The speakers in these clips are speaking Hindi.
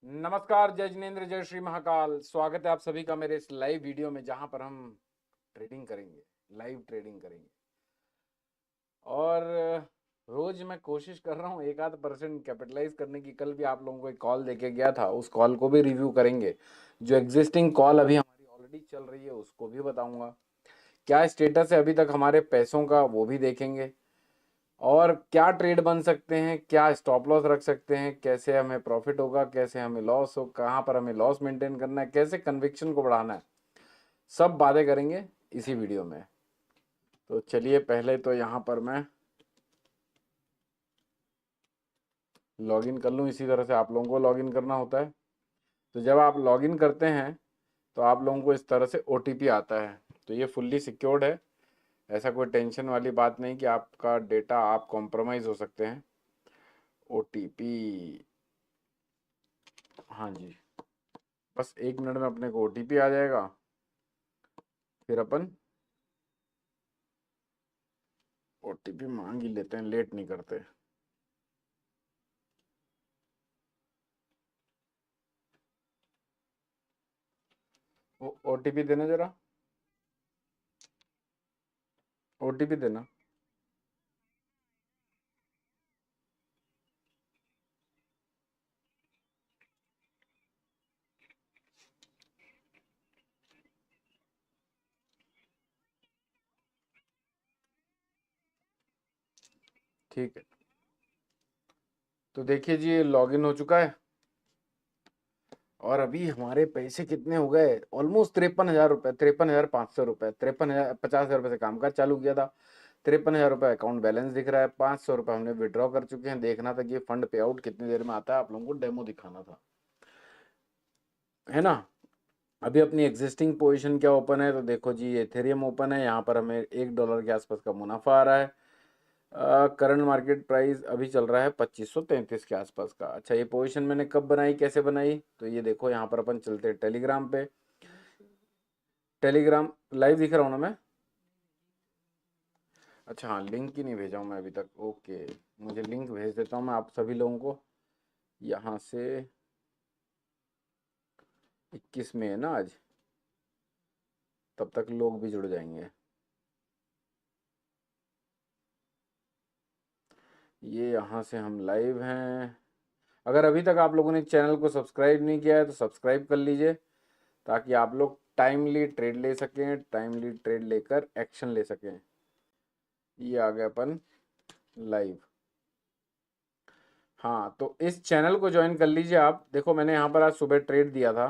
नमस्कार, जय जिनेंद्र, जय श्री महाकाल। स्वागत है आप सभी का मेरे इस लाइव वीडियो में, जहां पर हम ट्रेडिंग करेंगे, लाइव ट्रेडिंग करेंगे। और रोज मैं कोशिश कर रहा हूँ एक आध परसेंट कैपिटलाइज करने की। कल भी आप लोगों को एक कॉल देके गया था, उस कॉल को भी रिव्यू करेंगे। जो एग्जिस्टिंग कॉल अभी हमारी ऑलरेडी चल रही है उसको भी बताऊंगा। क्या स्टेटस है अभी तक हमारे पैसों का, वो भी देखेंगे। और क्या ट्रेड बन सकते हैं, क्या स्टॉप लॉस रख सकते हैं, कैसे हमें प्रॉफिट होगा, कैसे हमें लॉस हो, कहाँ पर हमें लॉस मेंटेन करना है, कैसे कन्विक्शन को बढ़ाना है, सब बातें करेंगे इसी वीडियो में। तो चलिए, पहले तो यहाँ पर मैं लॉगिन कर लूँ। इसी तरह से आप लोगों को लॉगिन करना होता है। तो जब आप लॉगिन करते हैं तो आप लोगों को इस तरह से ओटीपी आता है। तो ये फुल्ली सिक्योर्ड है, ऐसा कोई टेंशन वाली बात नहीं कि आपका डेटा आप कॉम्प्रोमाइज़ हो सकते हैं। ओटीपी, हाँ जी, बस 1 मिनट में अपने को ओटीपी आ जाएगा। फिर अपन ओटीपी मांग ही लेते हैं, लेट नहीं करते। ओटीपी देना जरा, ओटीपी देना। ठीक है, तो देखिए जी, ये लॉगिन हो चुका है। और अभी हमारे पैसे कितने हो गए, ऑलमोस्ट 53,000 रुपये, 53,500 रुपये, 53,000 50,000 रुपये से कामकाज चालू किया था। 53,000 रुपये अकाउंट बैलेंस दिख रहा है। 500 रुपये हमने विड्रॉ कर चुके हैं। देखना था कि ये फंड पे आउट कितनी देर में आता है, आप लोगों को डेमो दिखाना था, है ना। अभी अपनी एग्जिस्टिंग पोजीशन क्या ओपन है, तो देखो जी, एथेरियम ओपन है। यहाँ पर हमें $1 के आसपास का मुनाफा आ रहा है। करंट मार्केट प्राइस अभी चल रहा है 2533 के आसपास का। अच्छा, ये पोजीशन मैंने कब बनाई, कैसे बनाई, तो ये देखो, यहाँ पर अपन चलते हैं टेलीग्राम पे। टेलीग्राम लाइव दिख रहा हूँ ना मैं? अच्छा हाँ, लिंक ही नहीं भेजा हूँ मैं अभी तक। ओके, मुझे लिंक भेज देता हूँ मैं आप सभी लोगों को। यहाँ से 21 में है ना आज, तब तक लोग भी जुड़ जाएंगे। ये यहाँ से हम लाइव हैं। अगर अभी तक आप लोगों ने चैनल को सब्सक्राइब नहीं किया है तो सब्सक्राइब कर लीजिए, ताकि आप लोग टाइमली ट्रेड ले सकें, टाइमली ट्रेड लेकर एक्शन ले सकें। ये आ गए अपन लाइव। हाँ, तो इस चैनल को ज्वाइन कर लीजिए आप। देखो, मैंने यहाँ पर आज सुबह ट्रेड दिया था।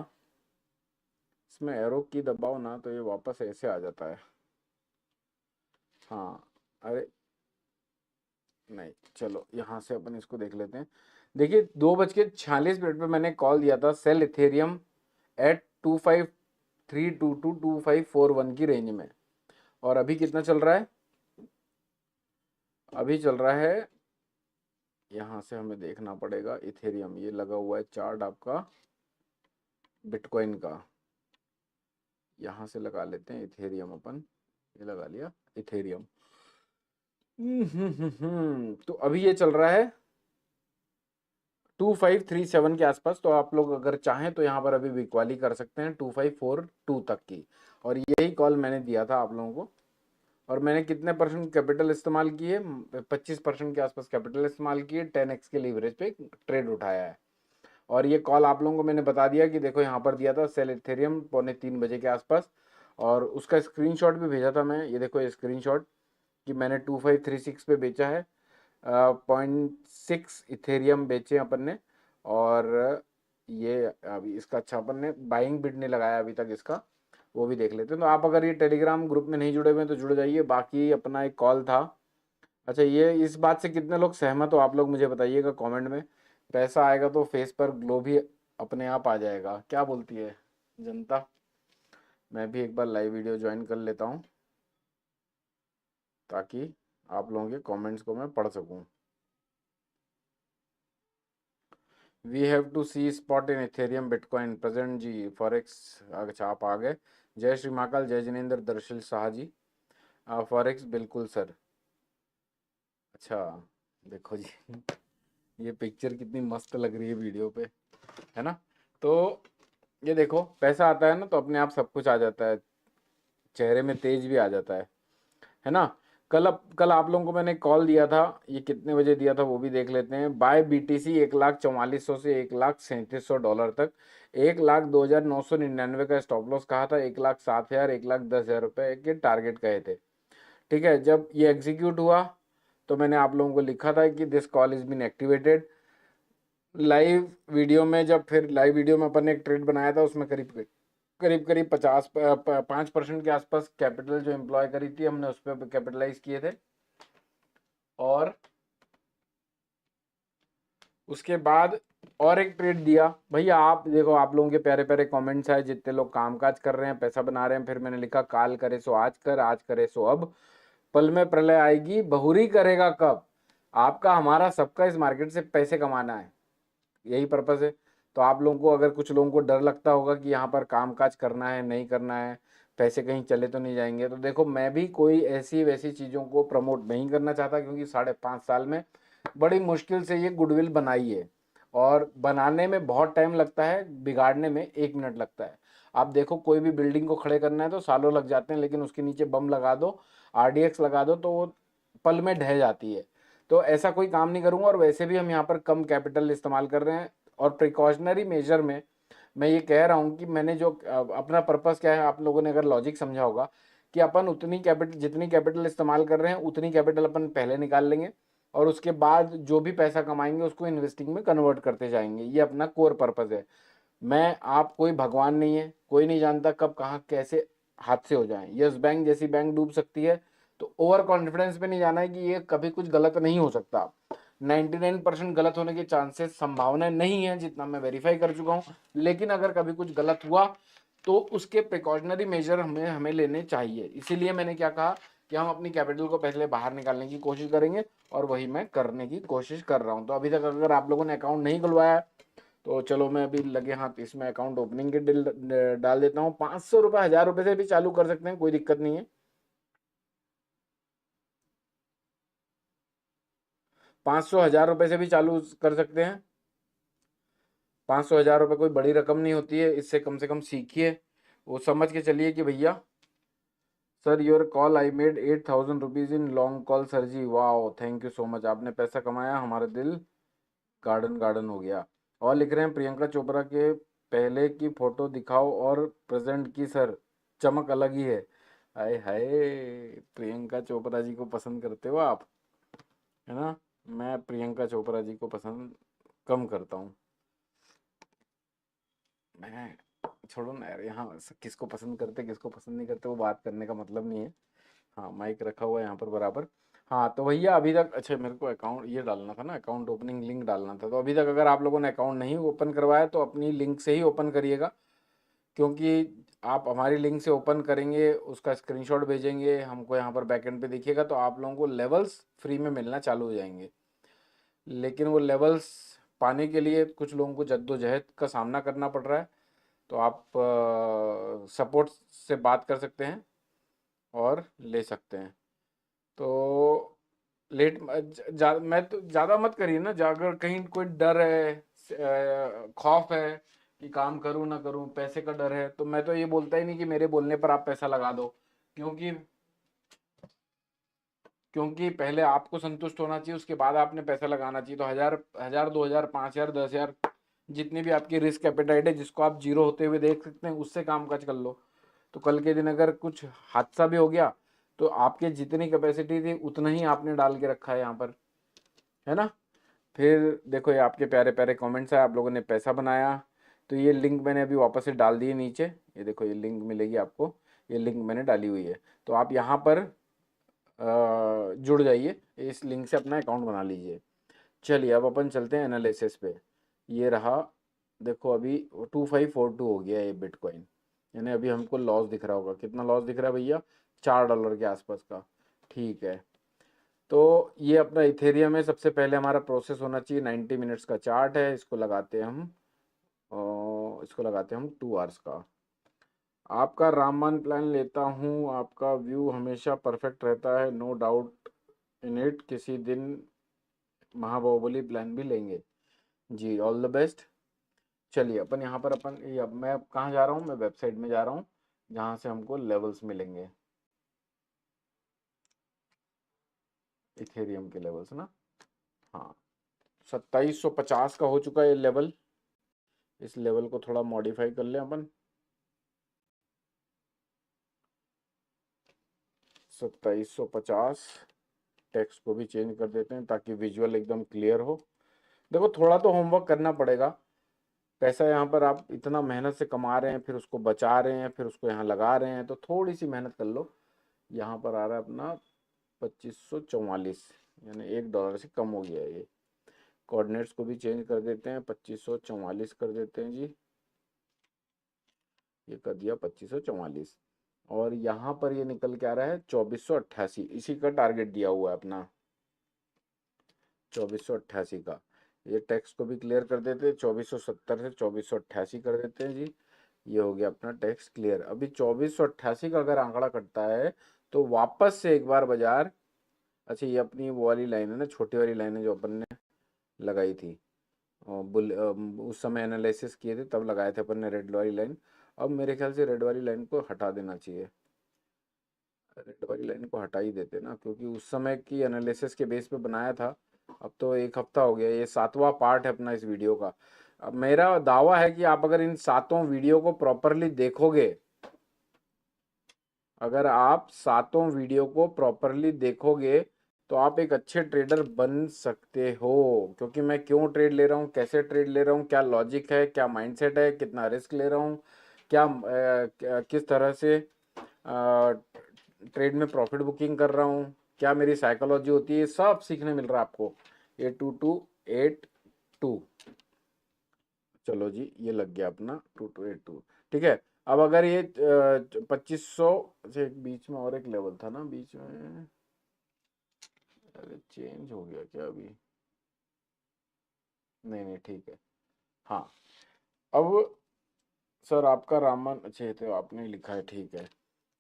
इसमें एरो की दबाओ ना तो ये वापस ऐसे आ जाता है। हाँ, अरे नहीं, चलो यहाँ से अपन इसको देख लेते हैं। देखिए, 2:46 पे मैंने कॉल दिया था, सेल इथेरियम एट 2532 टू 2541 की रेंज में। और अभी कितना चल रहा है? अभी चल रहा है, यहाँ से हमें देखना पड़ेगा इथेरियम, ये लगा हुआ है चार्ट आपका बिटकॉइन का। यहाँ से लगा लेते हैं इथेरियम अपन, ये लगा लिया इथेरियम। तो अभी ये चल रहा है 2537 के आसपास। तो आप लोग अगर चाहें तो यहाँ पर अभी बिकवाली कर सकते हैं 2542 तक की। और यही कॉल मैंने दिया था आप लोगों को। और मैंने कितने परसेंट कैपिटल इस्तेमाल किए? 25% के आसपास कैपिटल इस्तेमाल किए, 10x के लीवरेज पे ट्रेड उठाया है। और ये कॉल आप लोगों को मैंने बता दिया कि देखो, यहाँ पर दिया था सेल इथेरियम 2:45 बजे के आसपास। और उसका स्क्रीनशॉट भी भेजा था मैं, ये देखो ये स्क्रीनशॉट, कि मैंने 2536 पे बेचा है। 0.6 इथेरियम बेचे अपन ने। और ये अभी इसका, अच्छा, अपन ने बाइंग बिड नहीं लगाया अभी तक इसका, वो भी देख लेते हैं। तो आप अगर ये टेलीग्राम ग्रुप में नहीं जुड़े हुए हैं तो जुड़ जाइए। बाकी अपना एक कॉल था। अच्छा, ये इस बात से कितने लोग सहमत हो आप लोग मुझे बताइएगा कमेंट में। पैसा आएगा तो फेस पर ग्लो भी अपने आप आ जाएगा, क्या बोलती है जनता? मैं भी एक बार लाइव वीडियो ज्वाइन कर लेता हूँ, ताकि आप लोगों के कमेंट्स को मैं पढ़ सकूँ। We have to see spot in Ethereum bitcoin present जी फॉरेक्स। अच्छा, आप आ गए। जय श्री महाकाल, जय जिनेंद्र, दर्शिल शाह जी। फॉरेक्स बिल्कुल सर। अच्छा, देखो जी, ये पिक्चर कितनी मस्त लग रही है वीडियो पे। है ना। तो ये देखो पैसा आता है ना तो अपने आप सब कुछ आ जाता है, चेहरे में तेज भी आ जाता है ना। कल आप लोगों को मैंने कॉल दिया था, ये कितने बजे दिया था वो भी देख लेते हैं। बाय बीटीसी 1,44,100 से 1,37,100 तक, 1,02,999 का स्टॉप लॉस कहा था, 1,07,000 1,10,000 रुपए के टारगेट कहे थे। ठीक है, जब ये एग्जीक्यूट हुआ तो मैंने आप लोगों को लिखा था कि this call is been activated. Live video में, जब फिर लाइव वीडियो में अपन ने एक ट्रेड बनाया था, उसमें करीब करीब करीब 5% के आसपास कैपिटल जो एम्प्लॉय करी थी हमने उस पर कैपिटलाइज किए थे। और उसके बाद और एक ट्रेड दिया भैया। आप देखो, आप लोगों के प्यारे प्यारे कमेंट्स आए, जितने लोग कामकाज कर रहे हैं, पैसा बना रहे हैं। फिर मैंने लिखा काल करे सो आज कर, आज करे सो अब, पल में प्रलय आएगी, बहुरी करेगा कब। आपका हमारा सबका इस मार्केट से पैसे कमाना है, यही पर्पस है। तो आप लोगों को, अगर कुछ लोगों को डर लगता होगा कि यहाँ पर कामकाज करना है नहीं करना है, पैसे कहीं चले तो नहीं जाएंगे, तो देखो मैं भी कोई ऐसी वैसी चीज़ों को प्रमोट नहीं करना चाहता, क्योंकि 5.5 साल में बड़ी मुश्किल से ये गुडविल बनाई है, और बनाने में बहुत टाइम लगता है, बिगाड़ने में 1 मिनट लगता है। आप देखो कोई भी बिल्डिंग को खड़े करना है तो सालों लग जाते हैं, लेकिन उसके नीचे बम लगा दो, आरडीएक्स लगा दो, तो वो पल में ढह जाती है। तो ऐसा कोई काम नहीं करूंगा। और वैसे भी हम यहाँ पर कम कैपिटल इस्तेमाल कर रहे हैं, और प्रिकॉशनरी मेजर में मैं ये कह रहा हूँ कि मैंने जो अपना पर्पस क्या है, आप लोगों ने अगर लॉजिक समझा होगा कि अपन उतनी कैपिटल, जितनी कैपिटल इस्तेमाल कर रहे हैं उतनी कैपिटल अपन पहले निकाल लेंगे, और उसके बाद जो भी पैसा कमाएंगे उसको इन्वेस्टिंग में कन्वर्ट करते जाएंगे। ये अपना कोर पर्पस है। मैं, आप कोई भगवान नहीं है, कोई नहीं जानता कब कहाँ कैसे हादसे हो जाएं। यस बैंक जैसी बैंक डूब सकती है, तो ओवर कॉन्फिडेंस पे नहीं जाना है कि ये कभी कुछ गलत नहीं हो सकता। 99% गलत होने के चांसेस, संभावना नहीं है, जितना मैं वेरीफाई कर चुका हूँ। लेकिन अगर कभी कुछ गलत हुआ तो उसके प्रिकॉशनरी मेजर हमें हमें लेने चाहिए। इसीलिए मैंने क्या कहा कि हम अपनी कैपिटल को पहले बाहर निकालने की कोशिश करेंगे, और वही मैं करने की कोशिश कर रहा हूँ। तो अभी तक अगर आप लोगों ने अकाउंट नहीं खुलवाया तो चलो मैं अभी लगे हाथ इसमें अकाउंट ओपनिंग के डाल देता हूँ। 500 रुपये 1,000 रुपये से भी चालू कर सकते हैं, कोई दिक्कत नहीं है। 500 1,000 रुपये से भी चालू कर सकते हैं। 500 1,000 रुपये कोई बड़ी रकम नहीं होती है, इससे कम से कम सीखिए, वो समझ के चलिए कि भैया, sir your call I made 8,000 rupees in long call sir ji, वाह थैंक यू सो मच। आपने पैसा कमाया, हमारा दिल गार्डन गार्डन हो गया। और लिख रहे हैं प्रियंका चोपड़ा के पहले की फोटो दिखाओ और प्रेजेंट की सर, चमक अलग ही है। हाय हाय, प्रियंका चोपड़ा जी को पसंद करते हो आप, है ना। मैं प्रियंका चोपड़ा जी को पसंद कम करता हूँ। मैं, छोड़ो ना यार, यहाँ किसको पसंद करते किसको पसंद नहीं करते वो बात करने का मतलब नहीं है। हाँ, माइक रखा हुआ है यहाँ पर बराबर। हाँ तो भैया अभी तक, अच्छा मेरे को अकाउंट ये डालना था ना, अकाउंट ओपनिंग लिंक डालना था। तो अभी तक अगर आप लोगों ने अकाउंट नहीं ओपन करवाया तो अपनी लिंक से ही ओपन करिएगा, क्योंकि आप हमारी लिंक से ओपन करेंगे, उसका स्क्रीनशॉट भेजेंगे हमको, यहाँ पर बैकएंड पे दिखिएगा, तो आप लोगों को लेवल्स फ्री में मिलना चालू हो जाएंगे। लेकिन वो लेवल्स पाने के लिए कुछ लोगों को जद्दोजहद का सामना करना पड़ रहा है। तो आप सपोर्ट से बात कर सकते हैं और ले सकते हैं। तो लेट मैं तो ज़्यादा मत करिए ना, अगर कहीं कोई डर है, खौफ है कि काम करूं ना करूं, पैसे का डर है, तो मैं तो ये बोलता ही नहीं कि मेरे बोलने पर आप पैसा लगा दो। क्योंकि क्योंकि पहले आपको संतुष्ट होना चाहिए, उसके बाद आपने पैसा लगाना चाहिए। तो 1,000 2,000 5,000 10,000, जितनी भी आपकी रिस्क एपेटाइट है, जिसको आप जीरो होते हुए देख सकते हैं, उससे काम काज कर लो। तो कल के दिन अगर कुछ हादसा भी हो गया तो आपके जितनी कैपेसिटी थी उतना ही आपने डाल के रखा है यहाँ पर, है ना। फिर देखो, ये आपके प्यारे प्यारे कमेंट्स है, आप लोगों ने पैसा बनाया। तो ये लिंक मैंने अभी वापस से डाल दी है नीचे, ये देखो ये लिंक मिलेगी आपको, ये लिंक मैंने डाली हुई है। तो आप यहाँ पर जुड़ जाइए, इस लिंक से अपना अकाउंट बना लीजिए। चलिए अब अपन चलते हैं एनालिसिस पे। ये रहा, देखो अभी 2,542 हो गया ये बिटकॉइन, यानी अभी हमको लॉस दिख रहा होगा। कितना लॉस दिख रहा है भैया? $4 के आसपास का। ठीक है, तो ये अपना इथेरियम है। सबसे पहले हमारा प्रोसेस होना चाहिए, 90 मिनट्स का चार्ट है, इसको लगाते हैं हम, इसको लगाते हैं हम 2 आवर्स का। आपका रामबाण प्लान लेता हूँ, आपका व्यू हमेशा परफेक्ट रहता है, नो डाउट इन इट। किसी दिन महाबाहुबली प्लान भी लेंगे जी, ऑल द बेस्ट। चलिए अपन यहाँ पर अपन ये अब मैं कहाँ जा रहा हूँ, मैं वेबसाइट में जा रहा हूँ जहाँ से हमको लेवल्स मिलेंगे, इथेरियम के लेवल्स ना। हाँ, 2750 का हो चुका है ये लेवल। इस लेवल को थोड़ा मॉडिफाई कर लें अपन। 2750, टेक्स्ट को भी चेंज कर देते हैं ताकि विजुअल एकदम क्लियर हो। देखो थोड़ा तो होमवर्क करना पड़ेगा। पैसा यहाँ पर आप इतना मेहनत से कमा रहे हैं, फिर उसको बचा रहे हैं, फिर उसको यहाँ लगा रहे हैं, तो थोड़ी सी मेहनत कर लो। यहाँ पर आ रहा है अपना 2544, यानी $1 से कम हो गया है ये। कोऑर्डिनेट्स को भी चेंज कर देते हैं, 2544 कर देते हैं जी। ये कर दिया 2544। और यहाँ पर ये निकल के आ रहा है 2488, इसी का टारगेट दिया हुआ है अपना, 2488 का। ये टैक्स को भी क्लियर कर देते हैं, 2470 से 2488 कर देते हैं जी। ये हो गया अपना टैक्स क्लियर। अभी 2488 का अगर आंकड़ा कटता है तो वापस से एक बार बाजार, अच्छा ये अपनी वो वाली लाइन है ना, छोटी वाली लाइन है जो अपन ने लगाई थी, उस समय एनालिसिस किए थे तब लगाए थे अपन ने रेड वाली लाइन। अब मेरे ख्याल से रेड वाली लाइन को हटा देना चाहिए, रेड वाली लाइन को हटा ही देते ना, क्योंकि उस समय की एनालिसिस के बेस पे बनाया था। अब तो एक हफ्ता हो गया, ये 7वां पार्ट है अपना इस वीडियो का। अब मेरा दावा है कि आप अगर इन 7 वीडियो को प्रॉपरली देखोगे, अगर आप 7 वीडियो को प्रॉपरली देखोगे तो आप एक अच्छे ट्रेडर बन सकते हो। क्योंकि मैं क्यों ट्रेड ले रहा हूँ, कैसे ट्रेड ले रहा हूँ, क्या लॉजिक है, क्या माइंडसेट है, कितना रिस्क ले रहा हूँ, किस तरह से ट्रेड में प्रॉफिट बुकिंग कर रहा हूँ, क्या मेरी साइकोलॉजी होती है, सब सीखने मिल रहा है आपको। 82282, चलो जी ये लग गया अपना 2282। ठीक है। अब अगर ये 2500 से बीच में और एक लेवल था ना बीच में, अरे चेंज हो गया क्या अभी, नहीं नहीं ठीक है। हाँ, अब सर आपका रामन, अच्छा ये तो आपने लिखा है, ठीक है।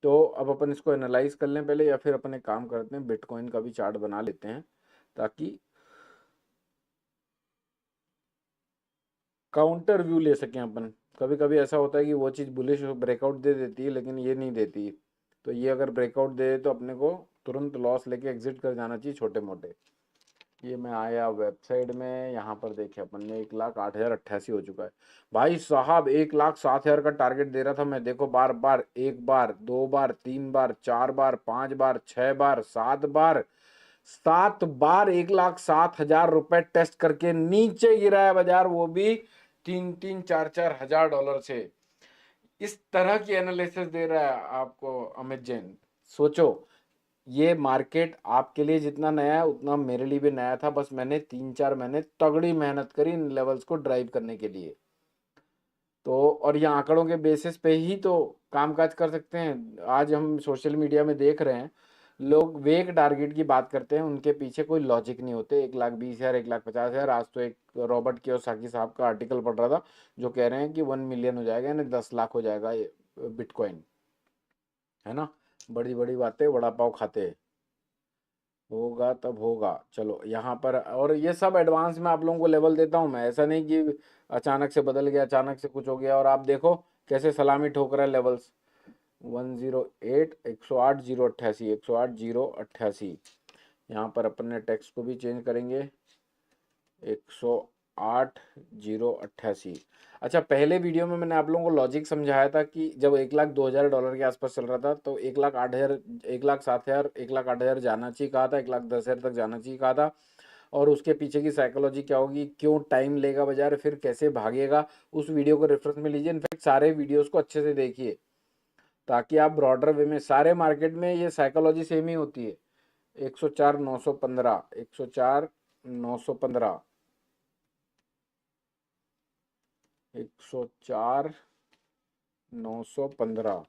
तो अब अपन इसको एनालाइज कर लें पहले, या फिर अपन एक काम करते हैं बिटकॉइन का भी चार्ट बना लेते हैं ताकि काउंटर व्यू ले सकें अपन। कभी कभी ऐसा होता है कि वो चीज़ बुलिश ब्रेकआउट दे देती है लेकिन ये नहीं देती, तो ये अगर ब्रेकआउट दे तो अपने को तुरंत लॉस लेके एग्जिट कर जाना चाहिए छोटे मोटे। ये मैं आया वेबसाइट में, यहाँ पर देखे अपन ने 1,08,088 हो चुका है। भाई साहब 1,07,000 का टारगेट दे रहा था मैं, देखो बार बार, एक बार, दो बार, तीन बार, चार बार, पांच बार, 6 बार, 7 बार, 7 बार 1,07,000 रुपए टेस्ट करके नीचे गिरा है बाजार, वो भी 3-3, 4-4 हजार डॉलर से। इस तरह की एनालिसिस दे रहा है आपको अमित जैन। सोचो, ये मार्केट आपके लिए जितना नया है उतना मेरे लिए भी नया था, बस मैंने 3-4 महीने तगड़ी मेहनत करी इन लेवल्स को ड्राइव करने के लिए। तो और ये आंकड़ों के बेसिस पे ही तो कामकाज कर सकते हैं। आज हम सोशल मीडिया में देख रहे हैं, लोग वेग टारगेट की बात करते हैं, उनके पीछे कोई लॉजिक नहीं होते। 1,20,000, 1,50,000। आज तो एक रॉबर्ट कियोसाकी साहब का आर्टिकल पढ़ रहा था जो कह रहे हैं कि 1 मिलियन हो जाएगा, यानी 10 लाख हो जाएगा ये बिटकॉइन, है ना। बड़ी बड़ी बातें बड़ा पाव खाते हैं, होगा तब होगा। चलो यहाँ पर, और ये सब एडवांस में आप लोगों को लेवल देता हूँ मैं, ऐसा नहीं कि अचानक से बदल गया, अचानक से कुछ हो गया। और आप देखो कैसे सलामी ठोक रहा है लेवल्स। 108, 108,088, 108,088। यहाँ पर अपन ने टेक्स्ट को भी चेंज करेंगे, 108,088। अच्छा, पहले वीडियो में मैंने आप लोगों को लॉजिक समझाया था कि जब 1,02,000 के आसपास चल रहा था तो 1,08,000, 1,07,000, 1,08,000 जाना चाहिए कहा था, 1,10,000 तक जाना चाहिए कहा था। और उसके पीछे की साइकोलॉजी क्या होगी, क्यों टाइम लेगा बाजार, फिर कैसे भागेगा, उस वीडियो को रेफरेंस में लीजिए। इनफैक्ट सारे वीडियोस को अच्छे से देखिए ताकि आप ब्रॉडर वे में, सारे मार्केट में ये साइकोलॉजी सेम ही होती है। 104,915, 104,915, 104,915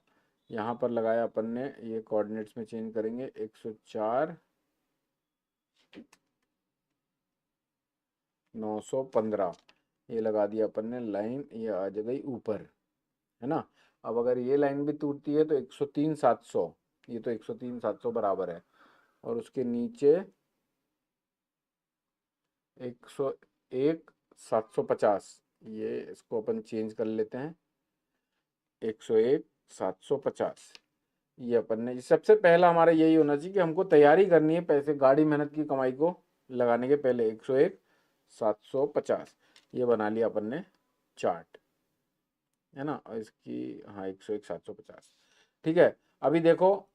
यहाँ पर लगाया अपन ने। ये कोऑर्डिनेट्स में चेंज करेंगे, 104,915 ये लगा दिया अपन ने लाइन, ये आ गई ऊपर, है ना। अब अगर ये लाइन भी टूटती है तो 103,700, ये तो 103,700 बराबर है। और उसके नीचे 101,750, ये इसको अपन चेंज कर लेते हैं 101,750। ये अपन ने सबसे पहला हमारा यही होना चाहिए कि हमको तैयारी करनी है पैसे गाड़ी मेहनत की कमाई को लगाने के पहले। 101,750 ये बना लिया अपन ने चार्ट, है ना। और इसकी हाँ 101,750 ठीक है। अभी देखो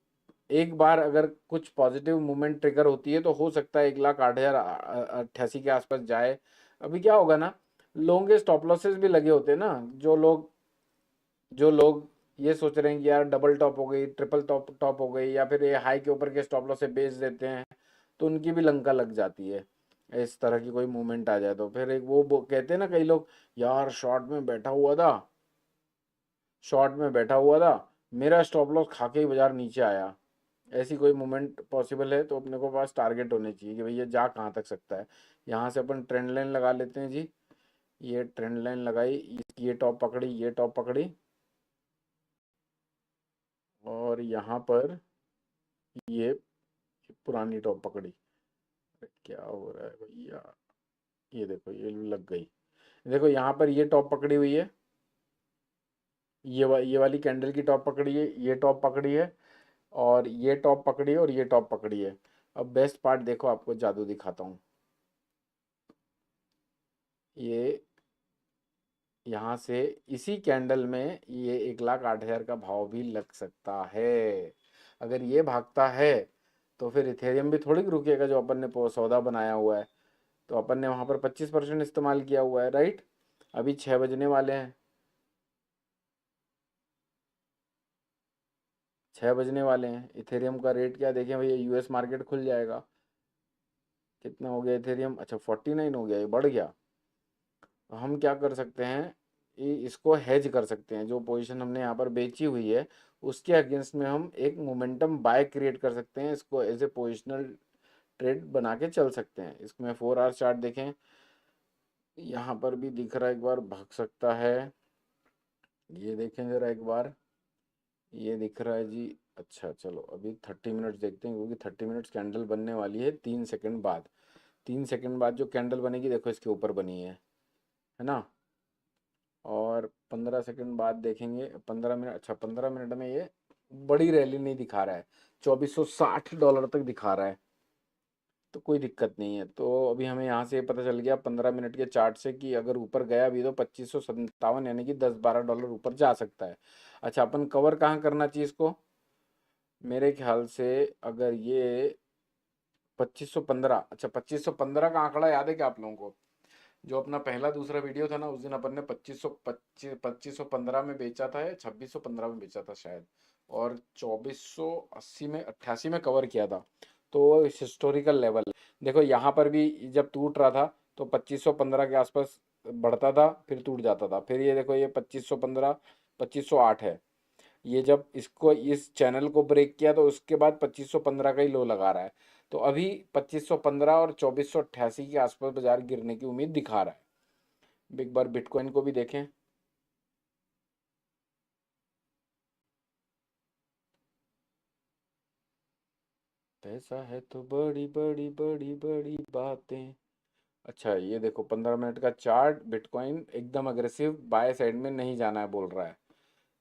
एक बार अगर कुछ पॉजिटिव मूवमेंट ट्रिगर होती है तो हो सकता है 1,08,088 के आसपास जाए। अभी क्या होगा ना, लोगों के स्टॉप लॉसेस भी लगे होते हैं ना। जो लोग ये सोच रहे हैं कि यार डबल टॉप हो गई, ट्रिपल टॉप टॉप हो गई, या फिर ये हाई के ऊपर के स्टॉप लॉस से बेच देते हैं, तो उनकी भी लंका लग जाती है। इस तरह की कोई मूवमेंट आ जाए तो फिर एक वो कहते हैं ना कई लोग, यार शॉर्ट में बैठा हुआ था, मेरा स्टॉप लॉस खा के ही बाजार नीचे आया। ऐसी कोई मूवमेंट पॉसिबल है तो अपने को पास टारगेट होने चाहिए कि भैया जा कहाँ तक सकता है। यहाँ से अपन ट्रेंड लाइन लगा लेते हैं जी। ये ट्रेंड लाइन लगाई, ये टॉप पकड़ी, ये टॉप पकड़ी, और यहाँ पर ये पुरानी टॉप पकड़ी। अरे क्या हो रहा है भैया, ये देखो ये लग गई। देखो यहाँ पर ये टॉप पकड़ी हुई है, ये वाली कैंडल की टॉप पकड़ी है, ये टॉप पकड़ी है, और ये टॉप पकड़ी है, और ये टॉप पकड़ी है। अब बेस्ट पार्ट देखो, आपको जादू दिखाता हूँ। ये यहाँ से इसी कैंडल में ये 1,08,000 का भाव भी लग सकता है। अगर ये भागता है तो फिर इथेरियम भी थोड़ी रुकेगा, जो अपन ने सौदा बनाया हुआ है। तो अपन ने वहाँ पर 25% इस्तेमाल किया हुआ है, राइट। अभी 6 बजने वाले हैं, 6 बजने वाले हैं। इथेरियम का रेट क्या देखें भैया, यूएस मार्केट खुल जाएगा। कितना हो गया इथेरियम, अच्छा 49 हो गया, ये बढ़ गया। तो हम क्या कर सकते हैं, इसको हेज कर सकते हैं। जो पोजीशन हमने यहाँ पर बेची हुई है उसके अगेंस्ट में हम एक मोमेंटम बाय क्रिएट कर सकते हैं। इसको एज ए पोजिशनल ट्रेड बना के चल सकते हैं। इसमें 4 आवर चार्ट देखें, यहाँ पर भी दिख रहा है, एक बार भाग सकता है। ये देखें जरा एक बार, ये दिख रहा है जी। अच्छा चलो अभी 30 मिनट्स देखते हैं, क्योंकि 30 मिनट्स कैंडल बनने वाली है 3 सेकंड बाद। 3 सेकंड बाद जो कैंडल बनेगी देखो इसके ऊपर बनी है ना। और 15 सेकंड बाद देखेंगे, 15 मिनट, अच्छा 15 मिनट में ये बड़ी रैली नहीं दिखा रहा है, $2460 तक दिखा रहा है। तो कोई दिक्कत नहीं है। तो अभी हमें यहाँ से पता चल गया 15 मिनट के चार्ट से कि अगर ऊपर गया भी तो 2557, यानी कि $10-12 ऊपर जा सकता है। अच्छा अपन कवर कहाँ करना चाहिए इसको, मेरे ख्याल से अगर ये 2515, अच्छा 2515 का आंकड़ा याद है क्या आप लोगों को। जो अपना पहला दूसरा वीडियो था ना, उस दिन अपन ने 2515 में बेचा था, या 2615 में बेचा था शायद, और 2480 में 88 में कवर किया था। तो हिस्टोरिकल लेवल देखो, यहाँ पर भी जब टूट रहा था तो 2515 के आसपास बढ़ता था, फिर टूट जाता था। फिर ये देखो ये 2515, 2508 है। ये जब इसको इस चैनल को ब्रेक किया तो उसके बाद 2515 का ही लो लगा रहा है। तो अभी 2515 और 2488 के आसपास बाजार गिरने की उम्मीद दिखा रहा है। एक बार बिटकॉइन को भी देखें। पैसा है तो बड़ी बड़ी बड़ी बड़ी बातें। अच्छा ये देखो 15 मिनट का चार्ट, बिटकॉइन एकदम अग्रेसिव बाय साइड में नहीं जाना है बोल रहा है।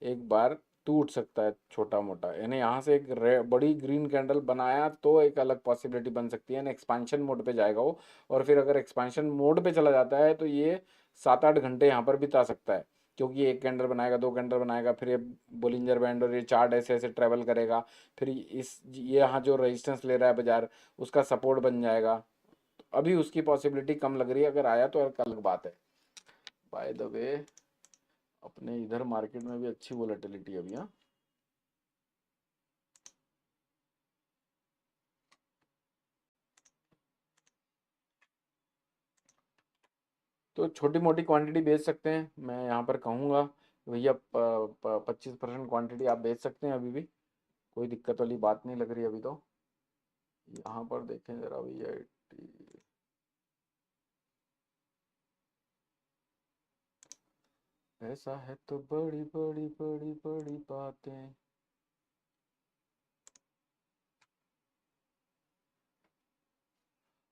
एक बार टूट सकता है छोटा मोटा, यानी यहाँ से एक बड़ी ग्रीन कैंडल बनाया तो एक अलग पॉसिबिलिटी बन सकती है, यानी एक्सपांशन मोड पे जाएगा वो। और फिर अगर एक्सपांशन मोड पे चला जाता है तो ये 7-8 घंटे यहाँ पर बिता सकता है, क्योंकि एक कैंडल बनाएगा, दो कैंडल बनाएगा, फिर ये बोलिंजर बैंड और ये चार्ट ऐसे ऐसे ट्रेवल करेगा। फिर ये यहाँ जो रेजिस्टेंस ले रहा है बाजार, उसका सपोर्ट बन जाएगा। अभी उसकी पॉसिबिलिटी कम लग रही है, अगर आया तो एक अलग बात है। बाय द वे अपने इधर मार्केट में भी अच्छी वोलेटिलिटी अभी, हाँ। तो छोटी मोटी क्वांटिटी बेच सकते हैं, मैं यहाँ पर कहूँगा भैया 25% क्वांटिटी आप बेच सकते हैं अभी भी, कोई दिक्कत वाली बात नहीं लग रही अभी तो। यहाँ पर देखें जरा भैया, 80, ऐसा है तो बड़ी बड़ी बड़ी बड़ी बातें।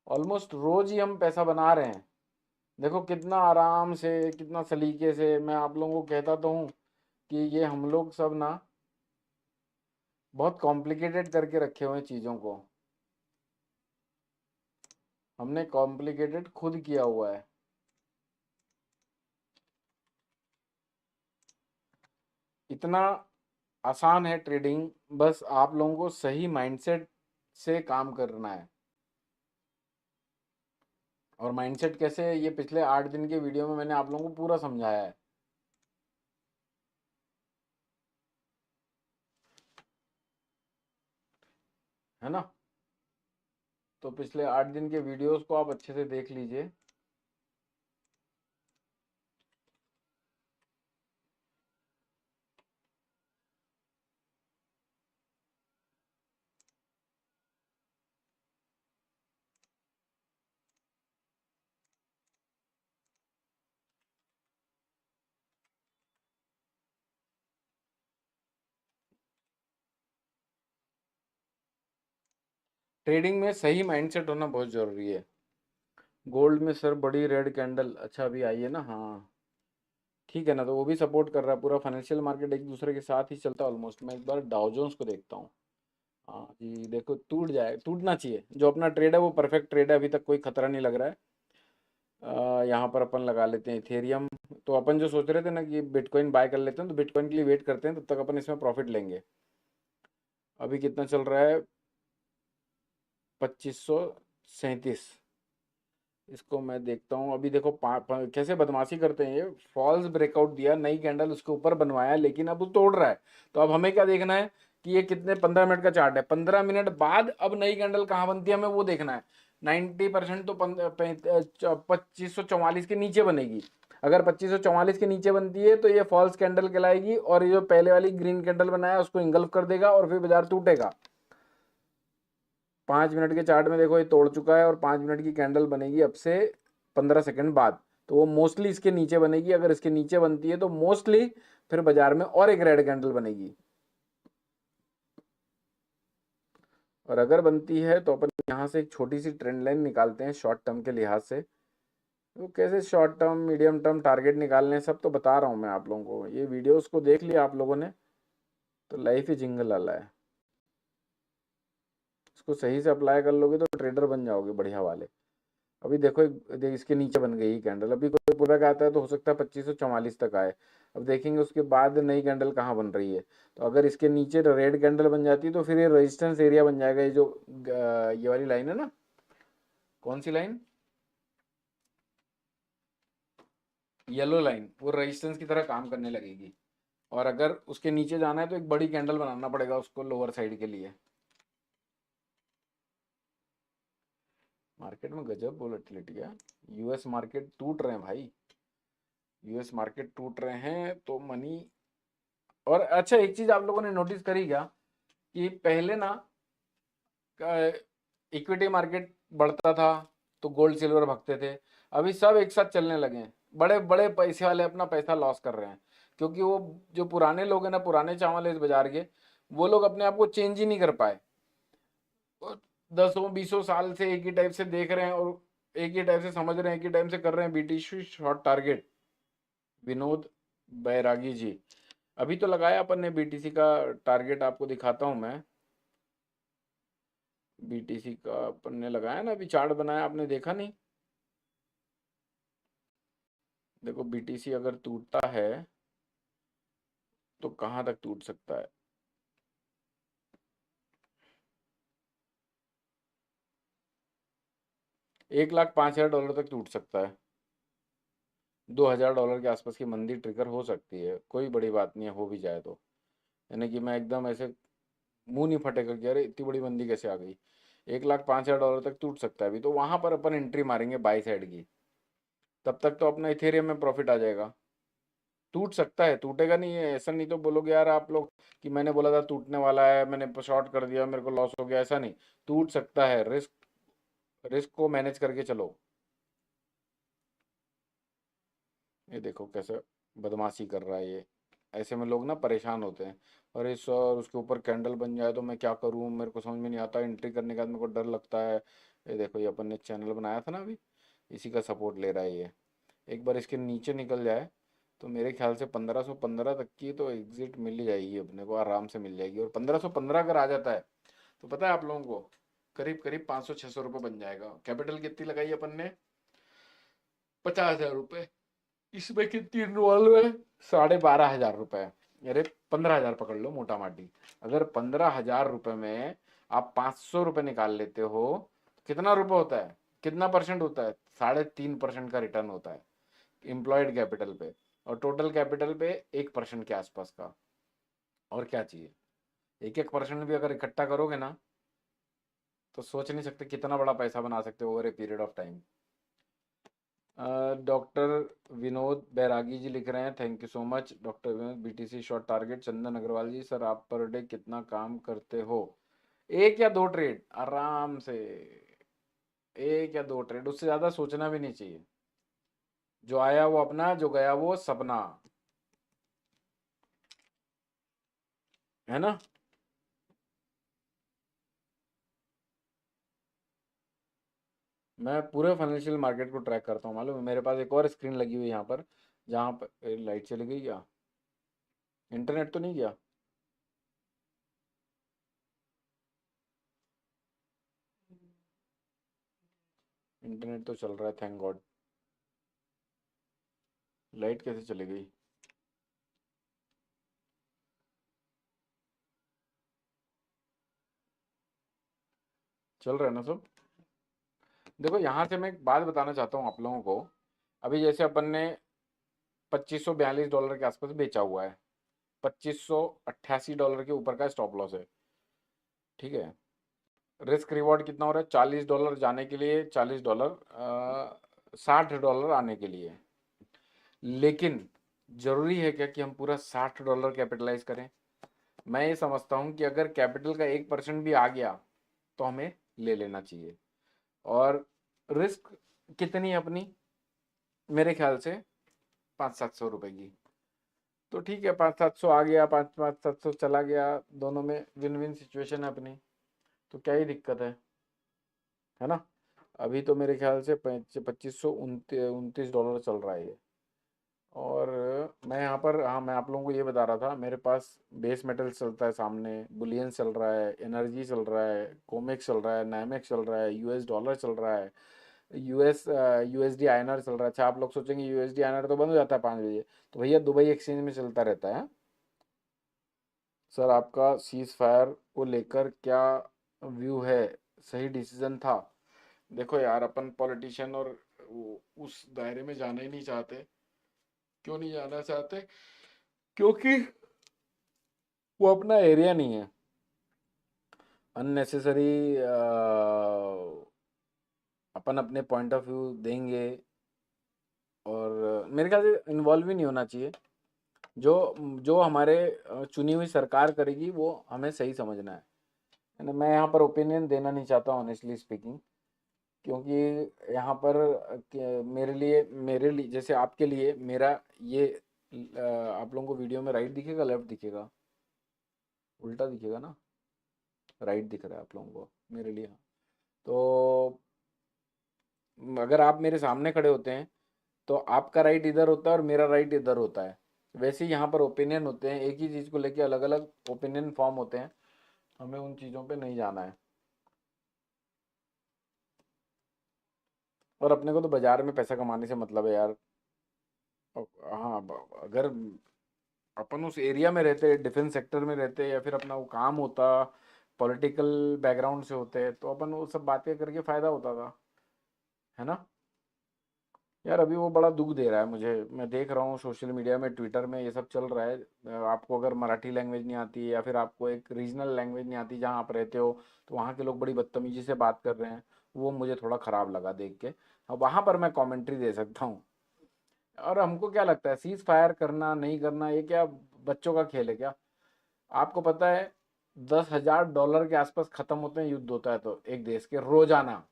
ऑलमोस्ट रोज ही हम पैसा बना रहे हैं, देखो कितना आराम से, कितना सलीके से, मैं आप लोगों को कहता तो हूँ कि ये हम लोग सब ना बहुत कॉम्प्लिकेटेड करके रखे हुए हैं चीज़ों को। हमने कॉम्प्लिकेटेड खुद किया हुआ है। इतना आसान है ट्रेडिंग, बस आप लोगों को सही माइंडसेट से काम करना है। और माइंडसेट कैसे, ये पिछले 8 दिन के वीडियो में मैंने आप लोगों को पूरा समझाया है ना। तो पिछले 8 दिन के वीडियोस को आप अच्छे से देख लीजिए। ट्रेडिंग में सही माइंडसेट होना बहुत जरूरी है। गोल्ड में सर बड़ी रेड कैंडल, अच्छा अभी आई है ना, हाँ ठीक है ना। तो वो भी सपोर्ट कर रहा है, पूरा फाइनेंशियल मार्केट एक दूसरे के साथ ही चलता है ऑलमोस्ट। मैं एक बार डाउ जोन्स को देखता हूँ। हाँ जी, देखो टूट जाए, टूटना चाहिए। जो अपना ट्रेड है वो परफेक्ट ट्रेड है, अभी तक कोई खतरा नहीं लग रहा है। यहाँ पर अपन लगा लेते हैं इथेरियम। तो अपन जो सोच रहे थे ना कि बिटकॉइन बाय कर लेते हैं, तो बिटकॉइन के लिए वेट करते हैं, तब तक अपन इसमें प्रॉफिट लेंगे। अभी कितना चल रहा है, 2537। इसको मैं देखता हूँ। अभी देखो कैसे बदमाशी करते हैं ये। फॉल्स ब्रेकआउट दिया, नई कैंडल उसके ऊपर बनवाया, लेकिन अब वो तोड़ रहा है। तो अब हमें क्या देखना है कि ये कितने 15 मिनट का चार्ट है, 15 मिनट बाद अब नई कैंडल कहाँ बनती है, हमें वो देखना है। 90% तो 2544 के नीचे बनेगी। अगर 2544 के नीचे बनती है तो ये फॉल्स कैंडल कहलाएगी, और ये जो पहले वाली ग्रीन कैंडल बनाया उसको इंगल्फ कर देगा और फिर बाजार टूटेगा। 5 मिनट के चार्ट में देखो ये तोड़ चुका है, और 5 मिनट की कैंडल बनेगी अब से 15 सेकंड बाद। तो वो मोस्टली इसके नीचे बनेगी। अगर इसके नीचे बनती है तो मोस्टली फिर बाजार में और एक रेड कैंडल बनेगी। और अगर बनती है तो अपन यहाँ से एक छोटी सी ट्रेंड लाइन निकालते हैं शॉर्ट टर्म के लिहाज से। तो कैसे short term medium term target निकालने हैं, सब तो बता रहा हूँ मैं आप लोगों को। ये वीडियोस को देख लिया आप लोगों ने तो लाइफ ही जिंगल वाला है। इसको सही से अप्लाई कर लोगे तो ट्रेडर बन जाओगे बढ़िया वाले। अभी देखो इसके नीचे बन गई कैंडल। अभी कोई पूरा का आता है तो हो सकता है 2544 तक आए। अब देखेंगे उसके बाद नई कैंडल कहाँ बन रही है। तो अगर इसके नीचे रेड कैंडल बन जाती है तो फिर ये रेजिस्टेंस एरिया बन जाएगा। ये जो ये वाली लाइन है ना, कौन सी लाइन, येलो लाइन, वो रेजिस्टेंस की तरह काम करने लगेगी। और अगर उसके नीचे जाना है तो एक बड़ी कैंडल बनाना पड़ेगा उसको लोअर साइड के लिए। मार्केट में गजब वोलेटिलिटी है। यूएस मार्केट टूट रहे हैं भाई, यूएस मार्केट टूट रहे हैं तो मनी। और अच्छा एक चीज आप लोगों ने नोटिस करी क्या कि पहले ना इक्विटी मार्केट बढ़ता था तो गोल्ड सिल्वर भागते थे। अभी सब एक साथ चलने लगे हैं। बड़े बड़े पैसे वाले अपना पैसा लॉस कर रहे हैं, क्योंकि वो जो पुराने लोग हैं ना, पुराने चावल है इस बाजार के, वो लोग अपने आप को चेंज ही नहीं कर पाए। वो 10 20 साल से एक ही टाइप से देख रहे हैं, और एक ही टाइप से समझ रहे हैं, एक ही टाइप से कर रहे हैं BTC short target. Vinod Bairagi जी, अभी तो लगाया अपन ने बीटीसी का टारगेट, आपको दिखाता हूं मैं। बीटीसी का अपन ने लगाया ना, अभी चार्ट बनाया, आपने देखा नहीं। देखो बीटीसी अगर टूटता है तो कहाँ तक टूट सकता है। 1,05,000 डॉलर तक टूट सकता है। $2,000 के आसपास की मंदी ट्रिगर हो सकती है, कोई बड़ी बात नहीं है, हो भी जाए तो। यानी कि मैं एकदम ऐसे मुंह नहीं फटेगा कि अरे इतनी बड़ी मंदी कैसे आ गई। 1,05,000 डॉलर तक टूट सकता है अभी, तो वहां पर अपन एंट्री मारेंगे बाई साइड की। तब तक तो अपना इथेरियम में प्रॉफिट आ जाएगा। टूट सकता है, टूटेगा नहीं है ऐसा नहीं तो बोलोगे यार आप लोग कि मैंने बोला था टूटने वाला है, मैंने शॉर्ट कर दिया, मेरे को लॉस हो गया, ऐसा नहीं। टूट सकता है। रिस्क, रिस्क को मैनेज करके चलो। ये देखो कैसे बदमाशी कर रहा है ये। ऐसे में लोग ना परेशान होते हैं। अरे सर उसके ऊपर कैंडल बन जाए तो मैं क्या करूं, मेरे को समझ में नहीं आता, एंट्री करने का मेरे को डर लगता है। ये देखो ये अपन ने चैनल बनाया था ना अभी, इसी का सपोर्ट ले रहा है ये। एक बार इसके नीचे निकल जाए तो मेरे ख्याल से 1515 तक की तो एग्जिट मिल ही जाएगी, अपने को आराम से मिल जाएगी। और 1515 अगर आ जाता है तो पता है आप लोगों को, करीब करीब 500-600 रुपये बन जाएगा। कैपिटल कितनी लगाई अपन ने? 50,000 रुपये। इसमें कितनी इन्वॉल्व है? 12,500 रुपये। अरे 15,000 पकड़ लो मोटा माटी। अगर 15,000 रुपये में आप 500 रुपये निकाल लेते हो, कितना रुपए होता है, कितना परसेंट होता है? 3.5% का रिटर्न होता है एम्प्लॉयड कैपिटल पे, और टोटल कैपिटल पे 1% के आसपास का। और क्या चाहिए? 1-1% भी अगर इकट्ठा करोगे ना तो सोच नहीं सकते कितना बड़ा पैसा बना सकते हो over a period of time. Doctor Vinod Bairagi ji लिख रहे हैं, thank you so much doctor Vinod. BTC short target Chandan Agarwal ji, sir आप पर डे कितना काम करते हो? 1 या 2 ट्रेड आराम से, 1 या 2 ट्रेड, उससे ज़्यादा सोचना भी नहीं चाहिए। जो आया वो अपना, जो गया वो सपना, है ना। मैं पूरे फाइनेंशियल मार्केट को ट्रैक करता हूँ, मालूम है। मेरे पास एक और स्क्रीन लगी हुई है यहाँ पर, जहाँ पर लाइट चली गई क्या? इंटरनेट तो नहीं गया? इंटरनेट तो चल रहा है, थैंक गॉड। लाइट कैसे चली गई? चल रहा है ना सब? देखो यहाँ से मैं एक बात बताना चाहता हूँ आप लोगों को। अभी जैसे अपन ने $2542 के आसपास बेचा हुआ है, $2588 के ऊपर का स्टॉप लॉस है, ठीक है। रिस्क रिवॉर्ड कितना हो रहा है? $40 जाने के लिए, $40, $60 आने के लिए। लेकिन जरूरी है क्या कि हम पूरा $60 कैपिटलाइज करें? मैं ये समझता हूँ कि अगर कैपिटल का 1% भी आ गया तो हमें ले लेना चाहिए। और रिस्क कितनी है अपनी? मेरे ख्याल से 500-700 रुपए की। तो ठीक है, 500-700 आ गया, 500-700 चला गया, दोनों में विन विन सिचुएशन है अपनी, तो क्या ही दिक्कत है ना। अभी तो मेरे ख्याल से $2529 चल रहा है ये। और मैं यहाँ पर, हाँ, मैं आप लोगों को ये बता रहा था, मेरे पास बेस मेटल चलता है, सामने बुलियन चल रहा है, एनर्जी चल रहा है, कोमेक्स चल रहा है, नाइमेक्स चल रहा है, यूएस डॉलर चल रहा है, यूएसडी आईएनआर चल रहा है। अच्छा, आप लोग सोचेंगे यूएसडी आईएनआर तो बंद हो जाता है 5 बजे, तो भैया दुबई एक्सचेंज में चलता रहता है। सर आपका सीज फायर को लेकर क्या व्यू है, सही डिसीजन था? देखो यार, अपन पॉलिटिशियन और उस दायरे में जाना ही नहीं चाहते। क्यों नहीं जाना चाहते? क्योंकि वो अपना एरिया नहीं है। अननेसेसरी अपन अपने पॉइंट ऑफ व्यू देंगे, और मेरे ख्याल से इन्वॉल्व ही नहीं होना चाहिए। जो जो हमारे चुनी हुई सरकार करेगी वो हमें सही समझना है ना। मैं यहाँ पर ओपिनियन देना नहीं चाहता, ऑनेस्टली स्पीकिंग, क्योंकि यहाँ पर मेरे लिए जैसे आपके लिए मेरा ये आप लोगों को वीडियो में राइट दिखेगा, लेफ्ट दिखेगा? उल्टा दिखेगा ना, राइट दिख रहा है आप लोगों को, मेरे लिए हाँ। तो अगर आप मेरे सामने खड़े होते हैं तो आपका राइट इधर होता है और मेरा राइट इधर होता है। वैसे ही यहाँ पर ओपिनियन होते हैं, एक ही चीज़ को लेके अलग अलग ओपिनियन फॉर्म होते हैं, हमें उन चीज़ों पे नहीं जाना है। और अपने को तो बाजार में पैसा कमाने से मतलब है यार। हाँ, अगर अपन उस एरिया में रहते, डिफेंस सेक्टर में रहते, या फिर अपना वो काम होता, पॉलिटिकल बैकग्राउंड से होते, तो अपन वो सब बातें करके फ़ायदा होता था, है ना। यार अभी वो बड़ा दुख दे रहा है मुझे, मैं देख रहा हूँ सोशल मीडिया में, ट्विटर में ये सब चल रहा है। आपको अगर मराठी लैंग्वेज नहीं आती, या फिर आपको एक रीजनल लैंग्वेज नहीं आती जहाँ आप रहते हो, तो वहाँ के लोग बड़ी बदतमीजी से बात कर रहे हैं। वो मुझे थोड़ा ख़राब लगा देख के। अब वहाँ पर मैं कमेंट्री दे सकता हूँ। और हमको क्या लगता है, सीज फायर करना नहीं करना ये क्या बच्चों का खेल है क्या? आपको पता है, $10,000 के आसपास खत्म होते हैं युद्ध होता है तो एक देश के रोजाना।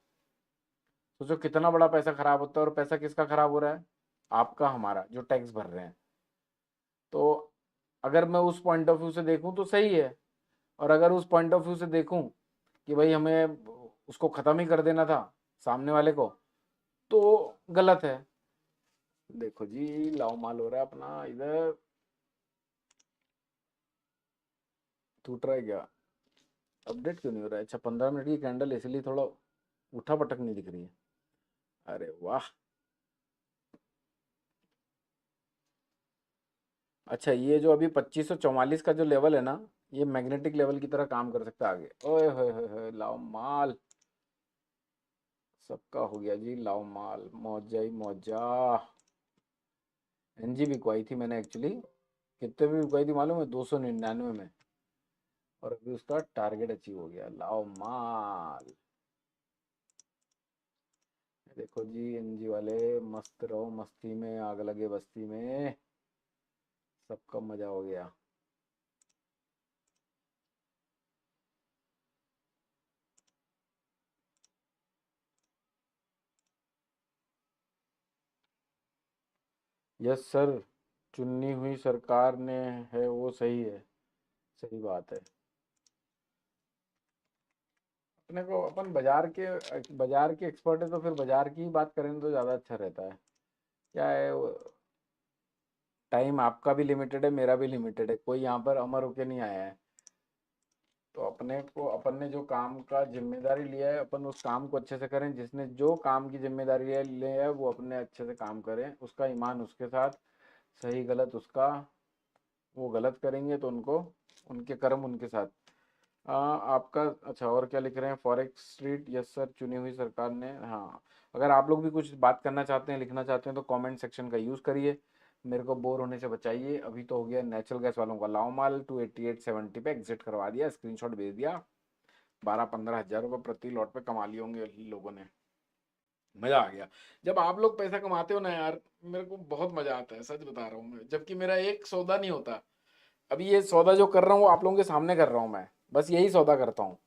सोचो कितना बड़ा पैसा खराब होता है, और पैसा किसका खराब हो रहा है? आपका, हमारा, जो टैक्स भर रहे हैं। तो अगर मैं उस पॉइंट ऑफ व्यू से देखूं तो सही है, और अगर उस पॉइंट ऑफ व्यू से देखूं कि भाई हमें उसको ख़त्म ही कर देना था सामने वाले को, तो गलत है। देखो जी लाओ माल हो रहा है अपना इधर। टूट रहा है क्या? अपडेट क्यों नहीं हो रहा है? अच्छा 15 मिनट की कैंडल इसलिए थोड़ा उठा पटक नहीं दिख रही है। अरे वाह। अच्छा ये जो अभी 2544 का जो लेवल है ना, ये मैग्नेटिक लेवल की तरह काम कर सकता है आगे। ओए होए लाओ माल। सबका हो गया जी लाओ माल, मौजा ही मौजा। एनजी बिकवाई थी मैंने एक्चुअली। कितने में बिकवाई थी मालूम है? 299 में। और अभी उसका टारगेट अचीव हो गया, लाओ माल। देखो जी एनजी वाले, मस्त रहो मस्ती में, आग लगे बस्ती में। सबका मजा हो गया। Yes sir. चुनी हुई सरकार ने है वो सही है। सही बात है। अपने को अपन बाजार के एक्सपर्ट है तो फिर बाजार की ही बात करें तो ज़्यादा अच्छा रहता है। क्या है टाइम आपका भी लिमिटेड है, मेरा भी लिमिटेड है, कोई यहाँ पर अमर होके नहीं आया है। तो अपने को अपन ने जो काम का जिम्मेदारी लिया है अपन उस काम को अच्छे से करें। जिसने जो काम की जिम्मेदारी लिया है वो अपने अच्छे से काम करें, उसका ईमान उसके साथ। सही गलत उसका। वो गलत करेंगे तो उनको, उनके कर्म उनके साथ। आपका अच्छा और क्या लिख रहे हैं? फॉरेक्स स्ट्रीट, यस सर चुनी हुई सरकार ने, हाँ। अगर आप लोग भी कुछ बात करना चाहते हैं, लिखना चाहते हैं तो कमेंट सेक्शन का यूज़ करिए। मेरे को बोर होने से बचाइए। अभी तो हो गया नेचुरल गैस वालों का लाओ माल 288.70 पे एग्जिट करवा दिया, स्क्रीनशॉट भेज दिया। 12-15 हज़ार रुपये प्रति लॉट पे कमा लिए होंगे लोगों ने। मजा आ गया। जब आप लोग पैसा कमाते हो ना यार, मेरे को बहुत मजा आता है, सच बता रहा हूँ मैं। जबकि मेरा एक सौदा नहीं होता। अभी ये सौदा जो कर रहा हूँ वो आप लोगों के सामने कर रहा हूँ मैं। बस यही सौदा करता हूँ,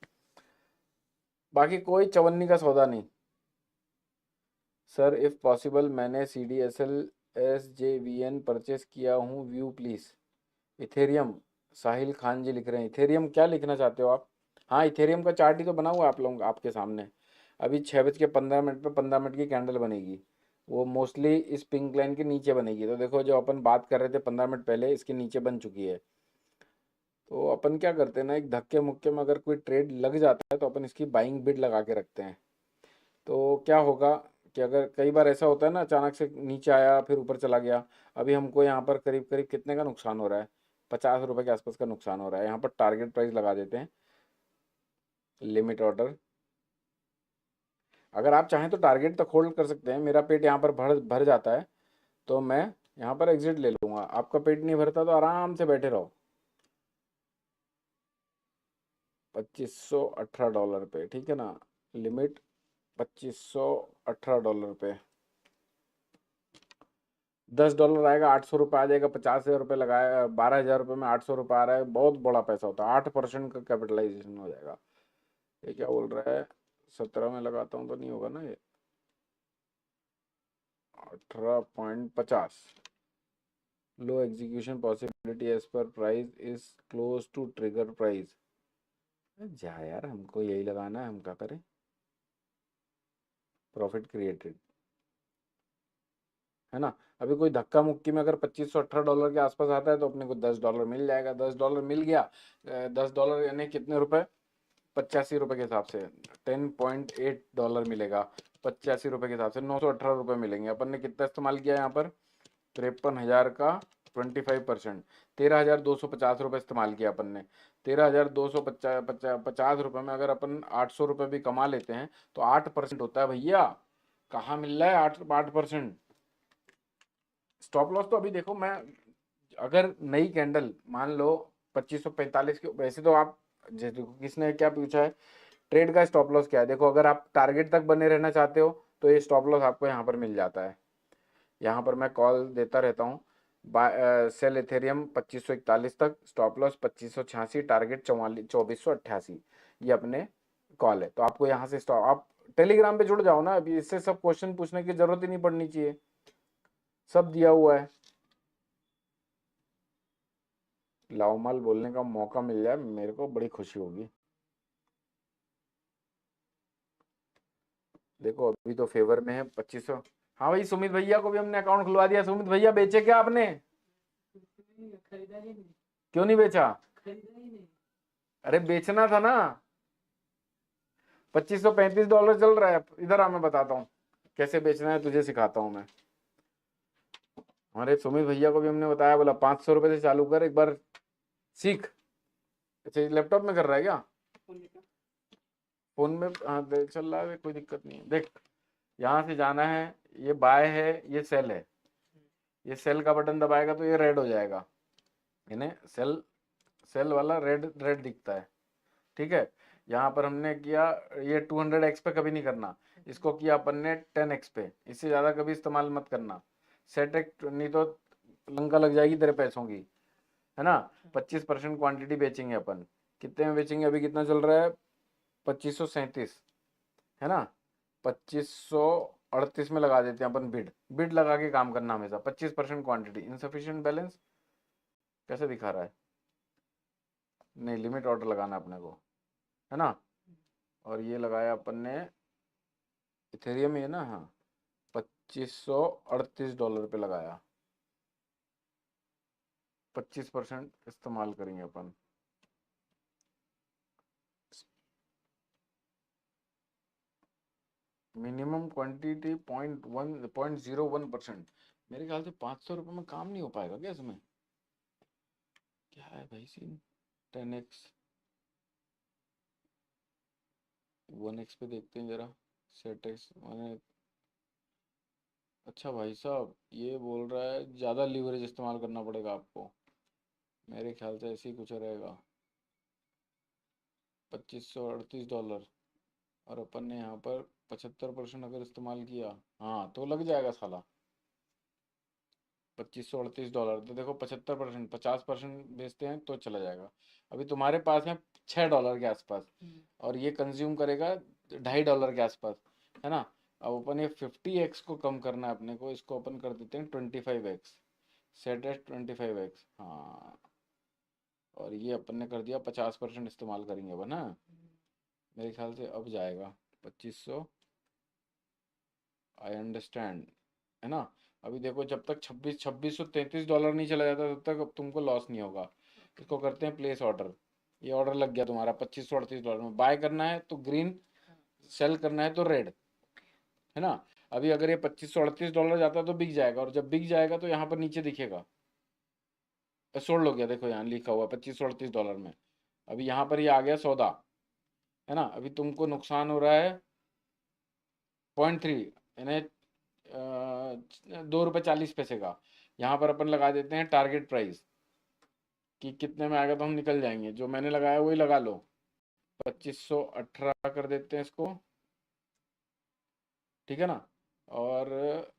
बाकी कोई चवन्नी का सौदा नहीं। सर इफ़ पॉसिबल मैंने C D S L S J V N purchase किया हूँ, view please. Ethereum, Sahil Khan ji लिख रहे हैं। इथेरियम क्या लिखना चाहते हो आप? हाँ इथेरियम का चार्ट ही तो बना हुआ है आप लोगों आपके सामने। अभी 6:15 पे 15 मिनट की कैंडल बनेगी। वो मोस्टली इस पिंक लाइन के नीचे बनेगी। तो देखो जो अपन बात कर रहे थे 15 मिनट पहले, इसके नीचे बन चुकी है। तो अपन क्या करते हैं ना, एक धक्के मुक्के में अगर कोई ट्रेड लग जाता है तो अपन इसकी बाइंग बिड लगा के रखते हैं। तो क्या होगा कि अगर कई बार ऐसा होता है ना, अचानक से नीचे आया फिर ऊपर चला गया। अभी हमको यहाँ पर करीब करीब कितने का नुकसान हो रहा है? 50 रुपए के आसपास का नुकसान हो रहा है। यहाँ पर टारगेट प्राइस लगा देते हैं, लिमिट ऑर्डर। अगर आप चाहें तो टारगेट तक होल्ड कर सकते हैं। मेरा पेट यहाँ पर भर भर जाता है तो मैं यहाँ पर एग्जिट ले लूँगा। आपका पेट नहीं भरता तो आराम से बैठे रहो। $2518 पे, ठीक है ना? लिमिट $2518 पे। $10 आएगा, $800 आ जाएगा। 50,000 रुपये लगाया, 12,000 रुपये में $800 आ रहा है, बहुत बड़ा पैसा होता है। 8% का कैपिटलाइजेशन हो जाएगा। ये क्या बोल रहा है? 17 में लगाता हूँ तो नहीं होगा ना ये? 18.50। Low execution possibility as per price is close to trigger price. जा यार, हमको यही लगाना है, हम क्या करें? प्रॉफिट क्रिएटेड, है ना? अभी कोई धक्का मुक्की में अगर $2518 के आसपास आता है तो अपने को $10 मिल जाएगा। $10 मिल गया। $10 यानी कितने रुपए? 85 रुपये के हिसाब से 10.8 डॉलर मिलेगा। 85 रुपये के हिसाब से $918 मिलेंगे। अपन ने कितना इस्तेमाल किया यहाँ पर? 53,000 का 25%, $13,250 इस्तेमाल किया अपन ने। 13,250 रुपये में अगर अपन $800 भी कमा लेते हैं तो 8% होता है भैया। कहाँ मिल रहा है 8%? स्टॉप लॉस तो अभी देखो मैं, अगर नई कैंडल मान लो 2545 के, वैसे तो आप देखो किसने क्या पूछा है, ट्रेड का स्टॉप लॉस क्या है? देखो अगर आप टारगेट तक बने रहना चाहते हो तो ये स्टॉप लॉस आपको यहाँ पर मिल जाता है। यहाँ पर मैं कॉल देता रहता हूँ। सेल एथेरियम 2541 तक, स्टॉप लॉस 2586, टारगेट 2488। ये अपने कॉल है। तो आपको यहाँ से स्टॉप, आप टेलीग्राम पे जुड़ जाओ ना, अभी इससे सब क्वेश्चन पूछने की जरूरत ही नहीं पड़नी चाहिए, सब दिया हुआ है। लाओमाल बोलने का मौका मिल जाए मेरे को बड़ी खुशी होगी। देखो अभी तो फेवर में है 2500। हाँ भाई, सुमित भैया को भी हमने अकाउंट खुलवा दिया। सुमित भैया बेचे क्या आपने? खरीदा ही नहीं। क्यों नहीं बेचा? खरीदा ही नहीं। अरे बेचना था ना। $2535 चल रहा है। इधर आ, मैं बताता हूँ कैसे बेचना है, तुझे सिखाता हूँ मैं। हमारे सुमित भैया को भी हमने बताया, बोला 500 रुपए से चालू कर, एक बार सीख। अच्छा, लैपटॉप में कर रहा है क्या? फोन में? हाँ चल रहा है, कोई दिक्कत नहीं है। देख, यहाँ से जाना है, ये बाय है, ये सेल है। ये सेल का बटन दबाएगा तो ये रेड हो जाएगा, यानी सेल, सेल वाला रेड रेड दिखता है। ठीक है, यहाँ पर हमने किया, ये 200x पे कभी नहीं करना। इसको किया अपन ने 10x पे, इससे ज़्यादा कभी इस्तेमाल मत करना। सेट एक, नहीं तो लंका लग जाएगी तेरे पैसों की, है ना। 25% क्वांटिटी बेचेंगे अपन। कितने में बेचेंगे? अभी कितना चल रहा है? 2537, है ना। 2538 में लगा देते हैं अपन। बिड बिड लगा के काम करना हमेशा। 25% क्वांटिटी, इनसफिशिएंट बैलेंस कैसे दिखा रहा है? नहीं, लिमिट ऑर्डर लगाना अपने को, है ना। और ये लगाया अपन ने इथेरियम में, है ना। हाँ, $2538 पे लगाया। 25% इस्तेमाल करेंगे अपन। Minimum quantity 0.01%। मेरे ख्याल से 500 रुपये में काम नहीं हो पाएगा क्या इसमें? क्या है भाई सीन? 10x 1x पे देखते हैं जरा। सेट एक्स मैंने, अच्छा भाई साहब ये बोल रहा है ज़्यादा लीवरेज इस्तेमाल करना पड़ेगा आपको। मेरे ख्याल से ऐसे ही कुछ रहेगा। $2538, और अपन ने यहाँ पर 75% अगर इस्तेमाल किया, हाँ तो लग जाएगा साला। $2538, तो देखो 75%, 50% बेचते हैं तो चला जाएगा। अभी तुम्हारे पास में $6 के आसपास, और ये कंज्यूम करेगा $2.5 के आसपास, है ना। अब अपन ये 50x को कम करना है अपने को, इसको अपन कर देते हैं 25x। सेट एट 25x, हाँ। और ये अपन ने कर दिया 50% इस्तेमाल करेंगे अपन, हाँ। मेरे ख्याल से अब जाएगा 2500। आई अंडरस्टैंड, है ना। अभी देखो, जब तक $2633 नहीं चला जाता तब तक अब तुमको लॉस नहीं होगा। इसको करते हैं प्लेस ऑर्डर। ये ऑर्डर लग गया तुम्हारा $2538 में। बाय करना है तो ग्रीन, सेल करना है तो रेड, है ना। अभी अगर ये $2538 जाता है तो बिक जाएगा, और जब बिक जाएगा तो यहाँ पर नीचे दिखेगा सोल्ड हो गया। देखो यहाँ लिखा हुआ $2538 में। अभी यहाँ पर ये आ गया सौदा, है ना। अभी तुमको नुकसान हो रहा है 0.3, यानी $2.40 का। यहाँ पर अपन लगा देते हैं टारगेट प्राइस कि कितने में आएगा तो हम निकल जाएंगे। जो मैंने लगाया वही लगा लो, 2518 कर देते हैं इसको, ठीक है ना। और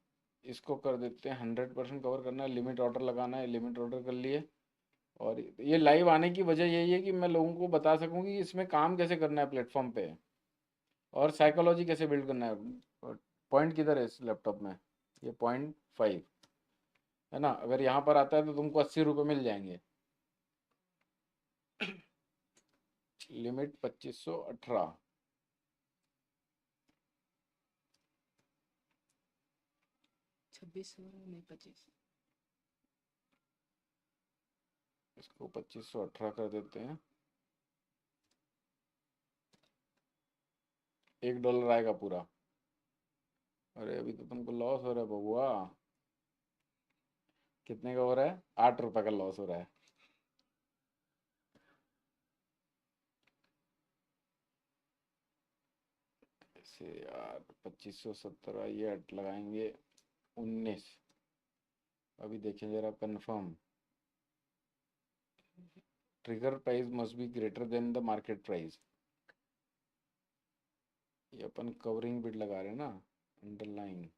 इसको कर देते हैं 100% कवर करना है। लिमिट ऑर्डर लगाना है, लिमिट ऑर्डर कर लिए। और ये लाइव आने की वजह यही है कि मैं लोगों को बता सकूं कि इसमें काम कैसे करना है प्लेटफॉर्म पे, और साइकोलॉजी कैसे बिल्ड करना है। पॉइंट किधर है इस लैपटॉप में? ये 0.5, है ना। अगर यहाँ पर आता है तो तुमको $80 मिल जाएंगे। लिमिट 2518, 2600 नहीं 25। इसको 2518 कर देते हैं। $1 आएगा पूरा। अरे अभी तो तुमको लॉस हो रहा है बबुआ। कितने का हो रहा है? $8 का लॉस हो रहा है। ऐसे यार, 2517, ये लगाएंगे 19। अभी देखें जरा, confirm. Trigger price must be greater than the market price. ये अपन कवरिंग बिड लगा रहे हैं ना, अंडरलाइन।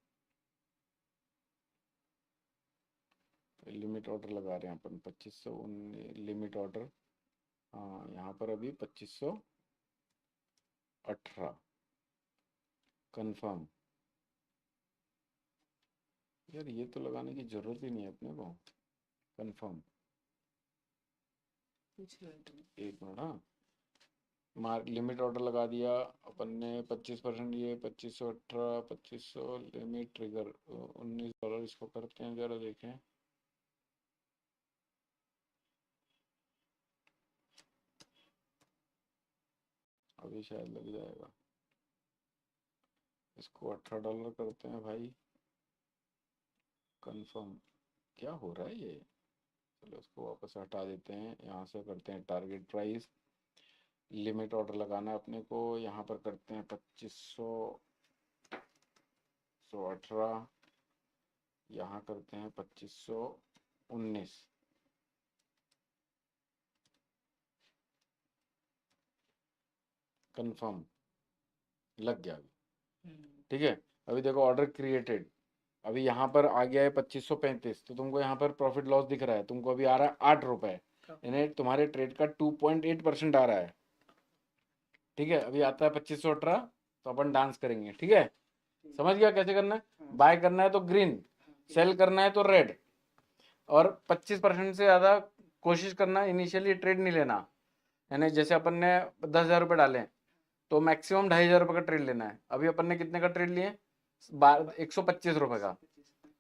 लिमिट ऑर्डर लगा रहे हैं अपन 2500 लिमिट ऑर्डर। हाँ, यहाँ पर अभी 2518 कंफर्म। यार ये तो लगाने की जरूरत ही नहीं है अपने को। कंफर्म, पूछ रहे तुम। एक मिनट, हाँ। लिमिट ऑर्डर लगा दिया अपन ने 25%, ये 2518, 2500 लिमिट ट्रिगर $19। इसको करते हैं जरा देखें। अभी शायद लग जाएगा। इसको $18 करते हैं भाई, कंफर्म। क्या हो रहा है ये? चलो इसको वापस हटा देते हैं, यहाँ से करते हैं टारगेट प्राइस। लिमिट ऑर्डर लगाना है अपने को, यहाँ पर करते हैं 2518, यहाँ करते हैं 2519। कंफर्म, लग गया अभी। ठीक है, अभी देखो ऑर्डर क्रिएटेड, अभी यहाँ पर आ गया है 2535। तो तुमको यहाँ पर प्रॉफिट लॉस दिख रहा है, तुमको अभी आ रहा है ₹8, यानी तुम्हारे ट्रेड का 2.8% आ रहा है। ठीक है, अभी आता है 2518, तो अपन डांस करेंगे। ठीक है, समझ गया कैसे करना है? बाय करना है तो ग्रीन, सेल करना है तो रेड, और 25% से ज्यादा कोशिश करना, इनिशियली ट्रेड नहीं लेना। यानी जैसे अपन ने 10,000 रुपये डाले तो मैक्सिमम ₹2,500 का ट्रेड लेना है। अभी अपन ने कितने का ट्रेड लिए? ₹125 का,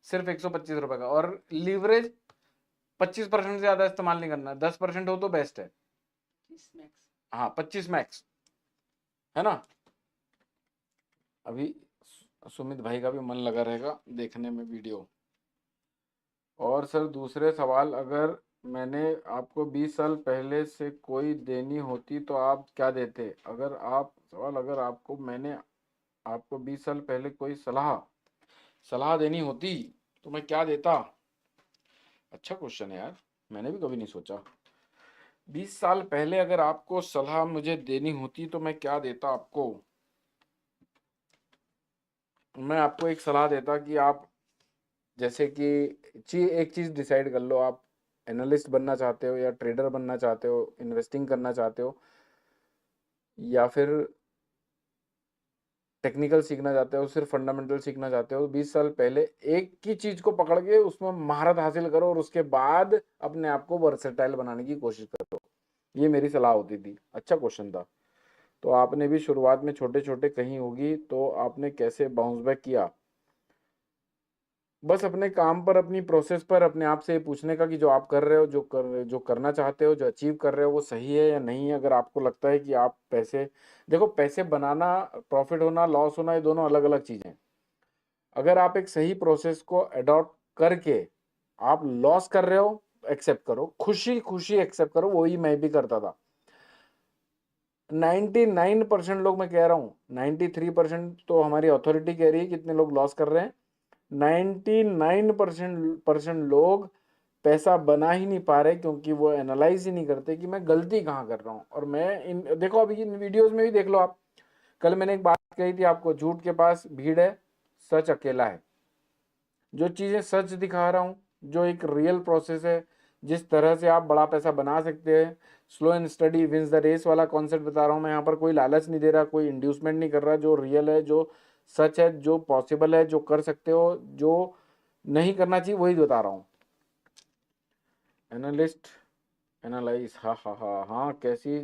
सिर्फ ₹125 का। और लीवरेज 25% से ज्यादा इस्तेमाल नहीं करना, 10% हो तो बेस्ट है। हाँ 25 मैक्स, है ना। अभी सुमित भाई का भी मन लगा रहेगा देखने में वीडियो। और सर दूसरे सवाल, अगर मैंने आपको 20 साल पहले से कोई देनी होती तो आप क्या देते? अगर आपको मैंने आपको 20 साल पहले कोई सलाह देनी होती तो मैं क्या देता? अच्छा क्वेश्चन है यार, मैंने भी कभी नहीं सोचा। 20 साल पहले अगर आपको सलाह मुझे देनी होती तो मैं क्या देता आपको? मैं आपको एक सलाह देता कि आप, जैसे कि एक चीज डिसाइड कर लो, आप एनालिस्ट बनना चाहते हो या ट्रेडर बनना चाहते हो, इन्वेस्टिंग करना चाहते हो, या फिर टेक्निकल सीखना चाहते हो, सिर्फ फंडामेंटल सीखना चाहते हो। 20 साल पहले एक ही चीज को पकड़ के उसमें महारत हासिल करो और उसके बाद अपने आप को वर्सेटाइल बनाने की कोशिश करो। ये मेरी सलाह होती थी। अच्छा क्वेश्चन था। तो आपने भी शुरुआत में छोटे छोटे कहीं होगी, तो आपने कैसे बाउंस बैक किया? बस अपने काम पर, अपनी प्रोसेस पर अपने आप से ये पूछने का कि जो आप कर रहे हो, जो करना चाहते हो, जो अचीव कर रहे हो, वो सही है या नहीं है। अगर आपको लगता है कि आप देखो पैसे बनाना, प्रॉफिट होना, लॉस होना, ये दोनों अलग अलग चीजें हैं। अगर आप एक सही प्रोसेस को अडॉप्ट करके आप लॉस कर रहे हो, एक्सेप्ट करो, खुशी खुशी एक्सेप्ट करो। वही मैं भी करता था। 99% लोग, मैं कह रहा हूँ 93% तो हमारी अथॉरिटी कह रही है कितने लोग लॉस कर रहे हैं। 99% लोग पैसा बना ही नहीं पा रहे, क्योंकि वो एनालाइज ही नहीं करते कि मैं गलती कहाँ कर रहा हूँ। और मैं देखो अभी इन वीडियोस में भी देख लो आप। कल मैंने एक बात कही थी आपको, झूठ के पास भीड़ है, सच अकेला है। जो चीजें सच दिखा रहा हूँ, जो एक रियल प्रोसेस है, जिस तरह से आप बड़ा पैसा बना सकते हैं, slow and study wins the race वाला कॉन्सेप्ट बता रहा हूँ मैं। यहाँ पर कोई लालच नहीं दे रहा, कोई इंड्यूसमेंट नहीं कर रहा। जो रियल है, जो सच है, जो पॉसिबल है, जो कर सकते हो, जो नहीं करना चाहिए, वही बता रहा हूँ। एनालिस्ट एनालाइज, हाँ हाँ हाँ हाँ। कैसी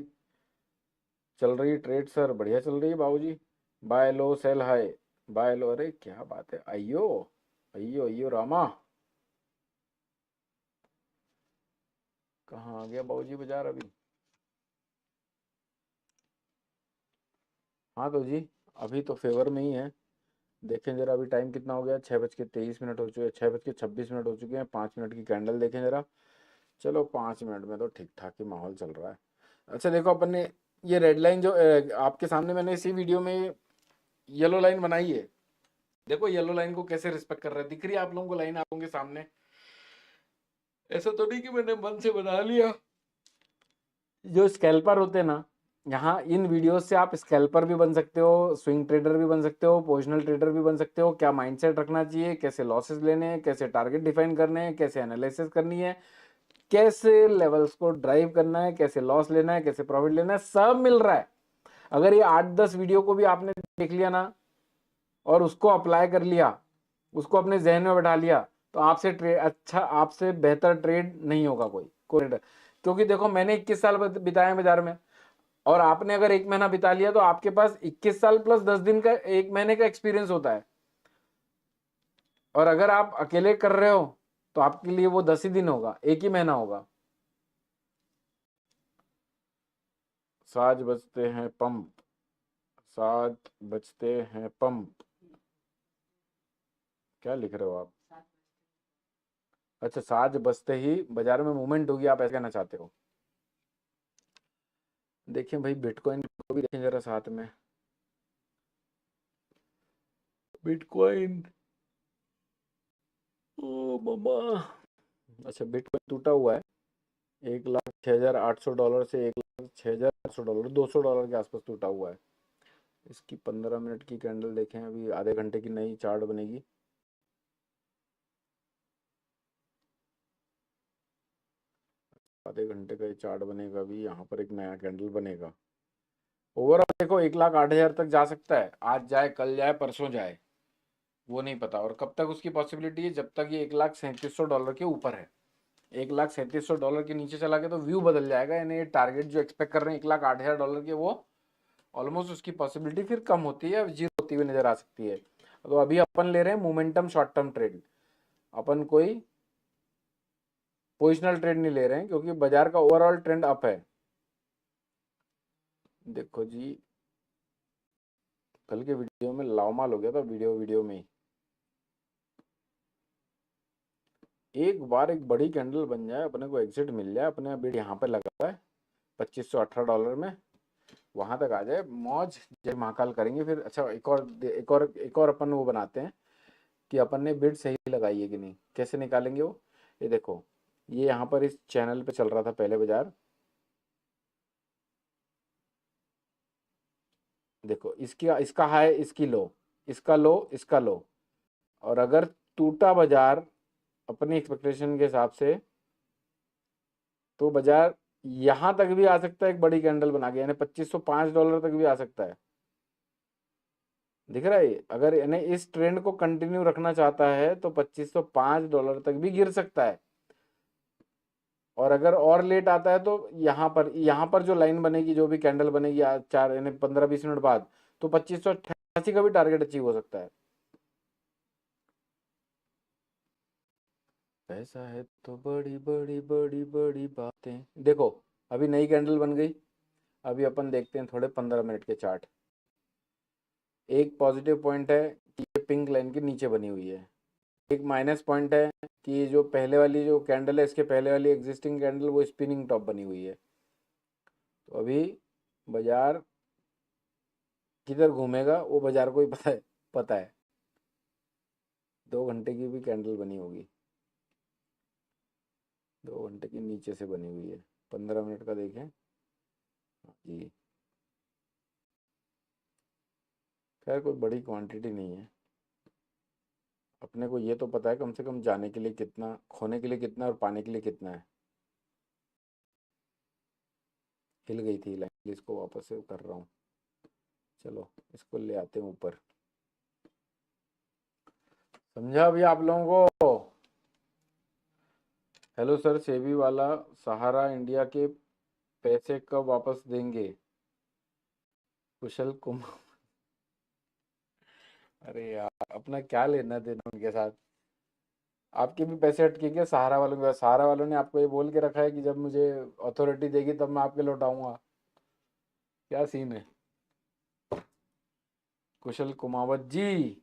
चल रही ट्रेड सर? बढ़िया चल रही है बाबूजी। बाय लो सेल हाई, बाय लो। अरे क्या बात है, अयो अयो अयो रामा। कहाँ आ गया बाबूजी बाजार अभी? हाँ तो जी, अभी तो फेवर में ही है। देखें जरा अभी टाइम कितना हो गया, 6:23 हो चुके हैं, 6:26 हो चुके हैं। 5 मिनट की कैंडल देखें जरा। चलो 5 मिनट में तो ठीक ठाक ही माहौल चल रहा है। अच्छा देखो, अपन ने ये रेड लाइन जो आपके सामने मैंने इसी वीडियो में येलो लाइन बनाई है। देखो येलो लाइन को कैसे रिस्पेक्ट कर रहा है, दिख रही है आप लोगों को लाइन आप लोगों के सामने? ऐसा तो नहीं कि मैंने मन से बना लिया। जो स्कैल्पर होते हैं ना, यहाँ इन वीडियोस से आप स्कैल्पर भी बन सकते हो, स्विंग ट्रेडर भी बन सकते हो, पोजिशनल ट्रेडर भी बन सकते हो। क्या माइंडसेट रखना चाहिए, कैसे लॉसेस लेने हैं, कैसे टारगेट डिफाइन करने हैं, कैसे एनालिसिस करनी है, कैसे लेवल्स को ड्राइव करना है, कैसे लॉस लेना है, कैसे प्रॉफिट लेना है, सब मिल रहा है। अगर ये 8-10 वीडियो को भी आपने देख लिया ना और उसको अप्लाई कर लिया, उसको अपने जहन में बैठा लिया, तो आपसे आपसे बेहतर ट्रेड नहीं होगा कोई ट्रेडर। क्योंकि देखो मैंने 21 साल बिताए बाजार में। और आपने अगर 1 महीना बिता लिया तो आपके पास 21 साल प्लस 10 दिन का 1 महीने का एक्सपीरियंस होता है। और अगर आप अकेले कर रहे हो तो आपके लिए वो 10 ही दिन होगा, 1 ही महीना होगा। साज बजते हैं पंप, साज बजते हैं पंप, क्या लिख रहे हो आप? अच्छा, साज बजते ही बाजार में मूवमेंट होगी, आप ऐसा कहना चाहते हो? देखिए भाई, बिटकॉइन को भी देखें जरा साथ में। बिटकॉइन, ओ मामा। अच्छा, बिटकॉइन टूटा हुआ है 1,06,800 डॉलर से 1,06,800 डॉलर, $200 के आसपास टूटा हुआ है। इसकी 15 मिनट की कैंडल देखें, अभी आधे घंटे की नई चार्ट बनेगी। आधे घंटे का ये चार्ट बनेगा, अभी यहाँ पर एक नया कैंडल बनेगा। ओवरऑल देखो 1,08,000 तक जा सकता है, आज जाए, कल जाए, परसों जाए, वो नहीं पता। और कब तक उसकी पॉसिबिलिटी है? जब तक ये 1,37,000 के ऊपर है। 1,37,000 के नीचे चला गया तो व्यू बदल जाएगा, यानी ये टारगेट जो एक्सपेक्ट कर रहे हैं $1,08,000 के, वो ऑलमोस्ट उसकी पॉसिबिलिटी फिर कम होती है, जीरो होती हुई नजर आ सकती है। तो अभी अपन ले रहे हैं मोमेंटम शॉर्ट टर्म ट्रेड, अपन कोई पोजिशनल ट्रेड नहीं ले रहे हैं, क्योंकि बाजार का ओवरऑल ट्रेंड अप है। देखो जी, कल के वीडियो में लामाल हो गया था, वीडियो में ही। एक बार एक बड़ी कैंडल बन जाए, अपने को एग्जिट मिल जाए, अपने बिड यहाँ पे लगा है $2,518 में, वहां तक आ जाए, मौज जय महाकाल करेंगे फिर। अच्छा, एक और अपन वो बनाते हैं कि अपन ने बिड सही लगाई है कि नहीं। कैसे निकालेंगे वो? ये देखो, ये यहाँ पर इस चैनल पे चल रहा था पहले बाजार, देखो इसका हाई, इसकी लो, इसका लो, इसका लो। और अगर टूटा बाजार अपनी एक्सपेक्टेशन के हिसाब से, तो बाजार यहां तक भी आ सकता है, एक बड़ी कैंडल बना के, यानी $2,505 तक भी आ सकता है। दिख रहा है ये? अगर यानी इस ट्रेंड को कंटिन्यू रखना चाहता है तो $2,505 तक भी गिर सकता है। और अगर और लेट आता है तो यहाँ पर जो लाइन बनेगी, जो भी कैंडल बनेगी आज 4 यानी 15-20 मिनट बाद, तो 2,588 का भी टारगेट अचीव हो सकता है। ऐसा है तो बड़ी बड़ी बड़ी बड़ी बातें। देखो, अभी नई कैंडल बन गई। अभी अपन देखते हैं थोड़े 15 मिनट के चार्ट। एक पॉजिटिव पॉइंट है कि ये पिंक लाइन के नीचे बनी हुई है। एक माइनस पॉइंट है कि ये जो पहले वाली जो कैंडल है, इसके पहले वाली एग्जिस्टिंग कैंडल, वो स्पिनिंग टॉप बनी हुई है। तो अभी बाजार किधर घूमेगा वो बाजार को ही पता है। 2 घंटे की भी कैंडल बनी होगी, 2 घंटे की नीचे से बनी हुई है। 15 मिनट का देखें जी, खैर कोई बड़ी क्वांटिटी नहीं है। अपने को ये तो पता है कम से कम जाने के लिए कितना, खोने के लिए कितना और पाने के लिए कितना है। हिल गई थी लाइन, इसको वापस से कर रहा हूँ। चलो इसको ले आते हैं ऊपर। समझा अभी आप लोगों को? हेलो सर, सेबी वाला सहारा इंडिया के पैसे कब वापस देंगे? कुशल कुमार। अरे यार, अपना क्या लेना देना उनके साथ? आपके भी पैसे अटके क्या सहारा वालों के? सहारा वालों ने आपको ये बोल के रखा है कि जब मुझे अथॉरिटी देगी तब मैं आपके लौटाऊंगा? क्या सीन है? कुशल कुमावत जी।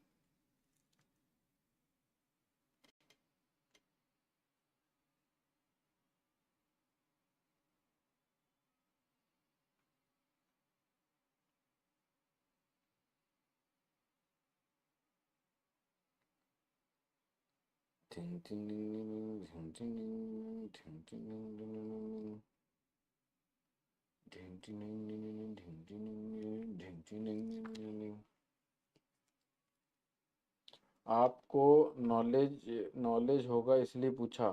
आपको नॉलेज नॉलेज होगा इसलिए पूछा।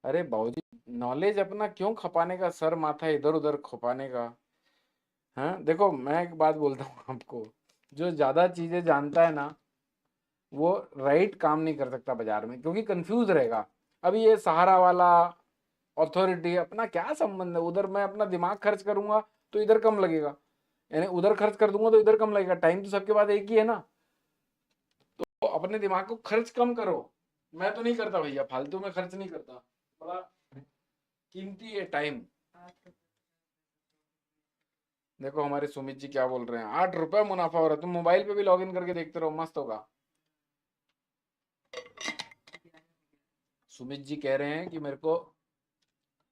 अरे बाबूजी, नॉलेज अपना क्यों खपाने का, सर माथा इधर उधर खपाने का? हाँ देखो, मैं एक बात बोलता हूँ आपको, जो ज्यादा चीजें जानता है ना, वो राइट काम नहीं कर सकता बाजार में, क्योंकि कंफ्यूज रहेगा। अभी ये सहारा वाला, अथॉरिटी, अपना क्या संबंध है? उधर मैं अपना दिमाग खर्च करूंगा तो इधर कम लगेगा, यानी उधर खर्च कर दूंगा तो इधर कम लगेगा। टाइम तो सबके पास एक ही है ना, तो अपने दिमाग को खर्च कम करो। मैं तो नहीं करता भैया, फालतू में खर्च नहीं करता, बड़ा कीमती है टाइम। देखो हमारे सुमित जी क्या बोल रहे हैं, 8 रुपए मुनाफा हो रहा है। तुम मोबाइल पे भी लॉग इन करके देखते रहो, मस्त होगा। सुमित जी कह रहे हैं कि मेरे को,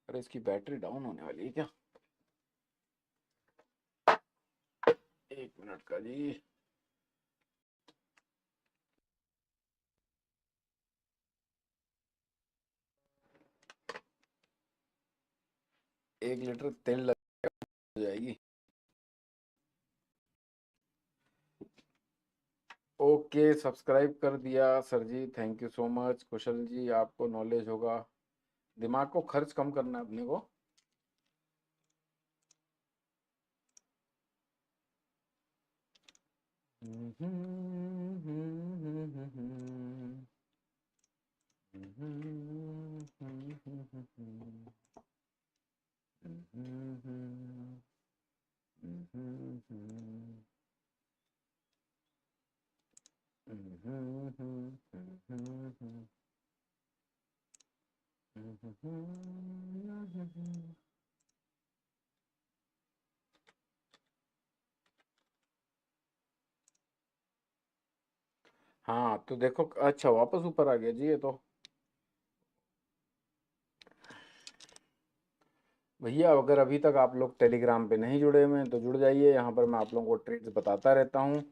अरे इसकी बैटरी डाउन होने वाली है क्या, 1 मिनट का जी। 1 लीटर तेल लग जाएगी। ओके, सब्सक्राइब कर दिया sir ji, thank you so much. Kushal ji आपको नॉलेज होगा, दिमाग को खर्च कम करना है अपने को। हाँ तो देखो, अच्छा वापस ऊपर आ गया जी ये तो। भैया अगर अभी तक आप लोग टेलीग्राम पे नहीं जुड़े हुए हैं तो जुड़ जाइए, यहाँ पर मैं आप लोगों को ट्रेड्स बताता रहता हूँ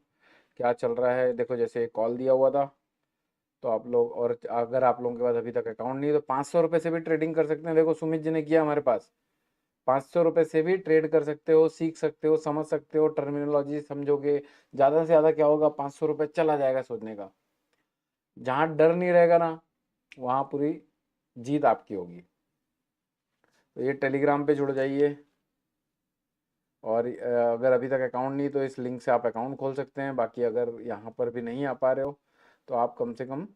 क्या चल रहा है। देखो जैसे कॉल दिया हुआ था, तो आप लोग, और अगर आप लोगों के पास अभी तक अकाउंट नहीं है तो 500 रुपये से भी ट्रेडिंग कर सकते हैं। देखो सुमित जी ने किया हमारे पास, 500 रुपये से भी ट्रेड कर सकते हो, सीख सकते हो, समझ सकते हो, टर्मिनोलॉजी समझोगे, ज़्यादा से ज़्यादा क्या होगा, 500 रुपये चला जाएगा सोचने का। जहाँ डर नहीं रहेगा ना, वहाँ पूरी जीत आपकी होगी। तो ये टेलीग्राम पे जुड़ जाइए, और अगर अभी तक अकाउंट नहीं तो इस लिंक से आप अकाउंट खोल सकते हैं। बाकी अगर यहाँ पर भी नहीं आ पा रहे हो तो आप कम से कम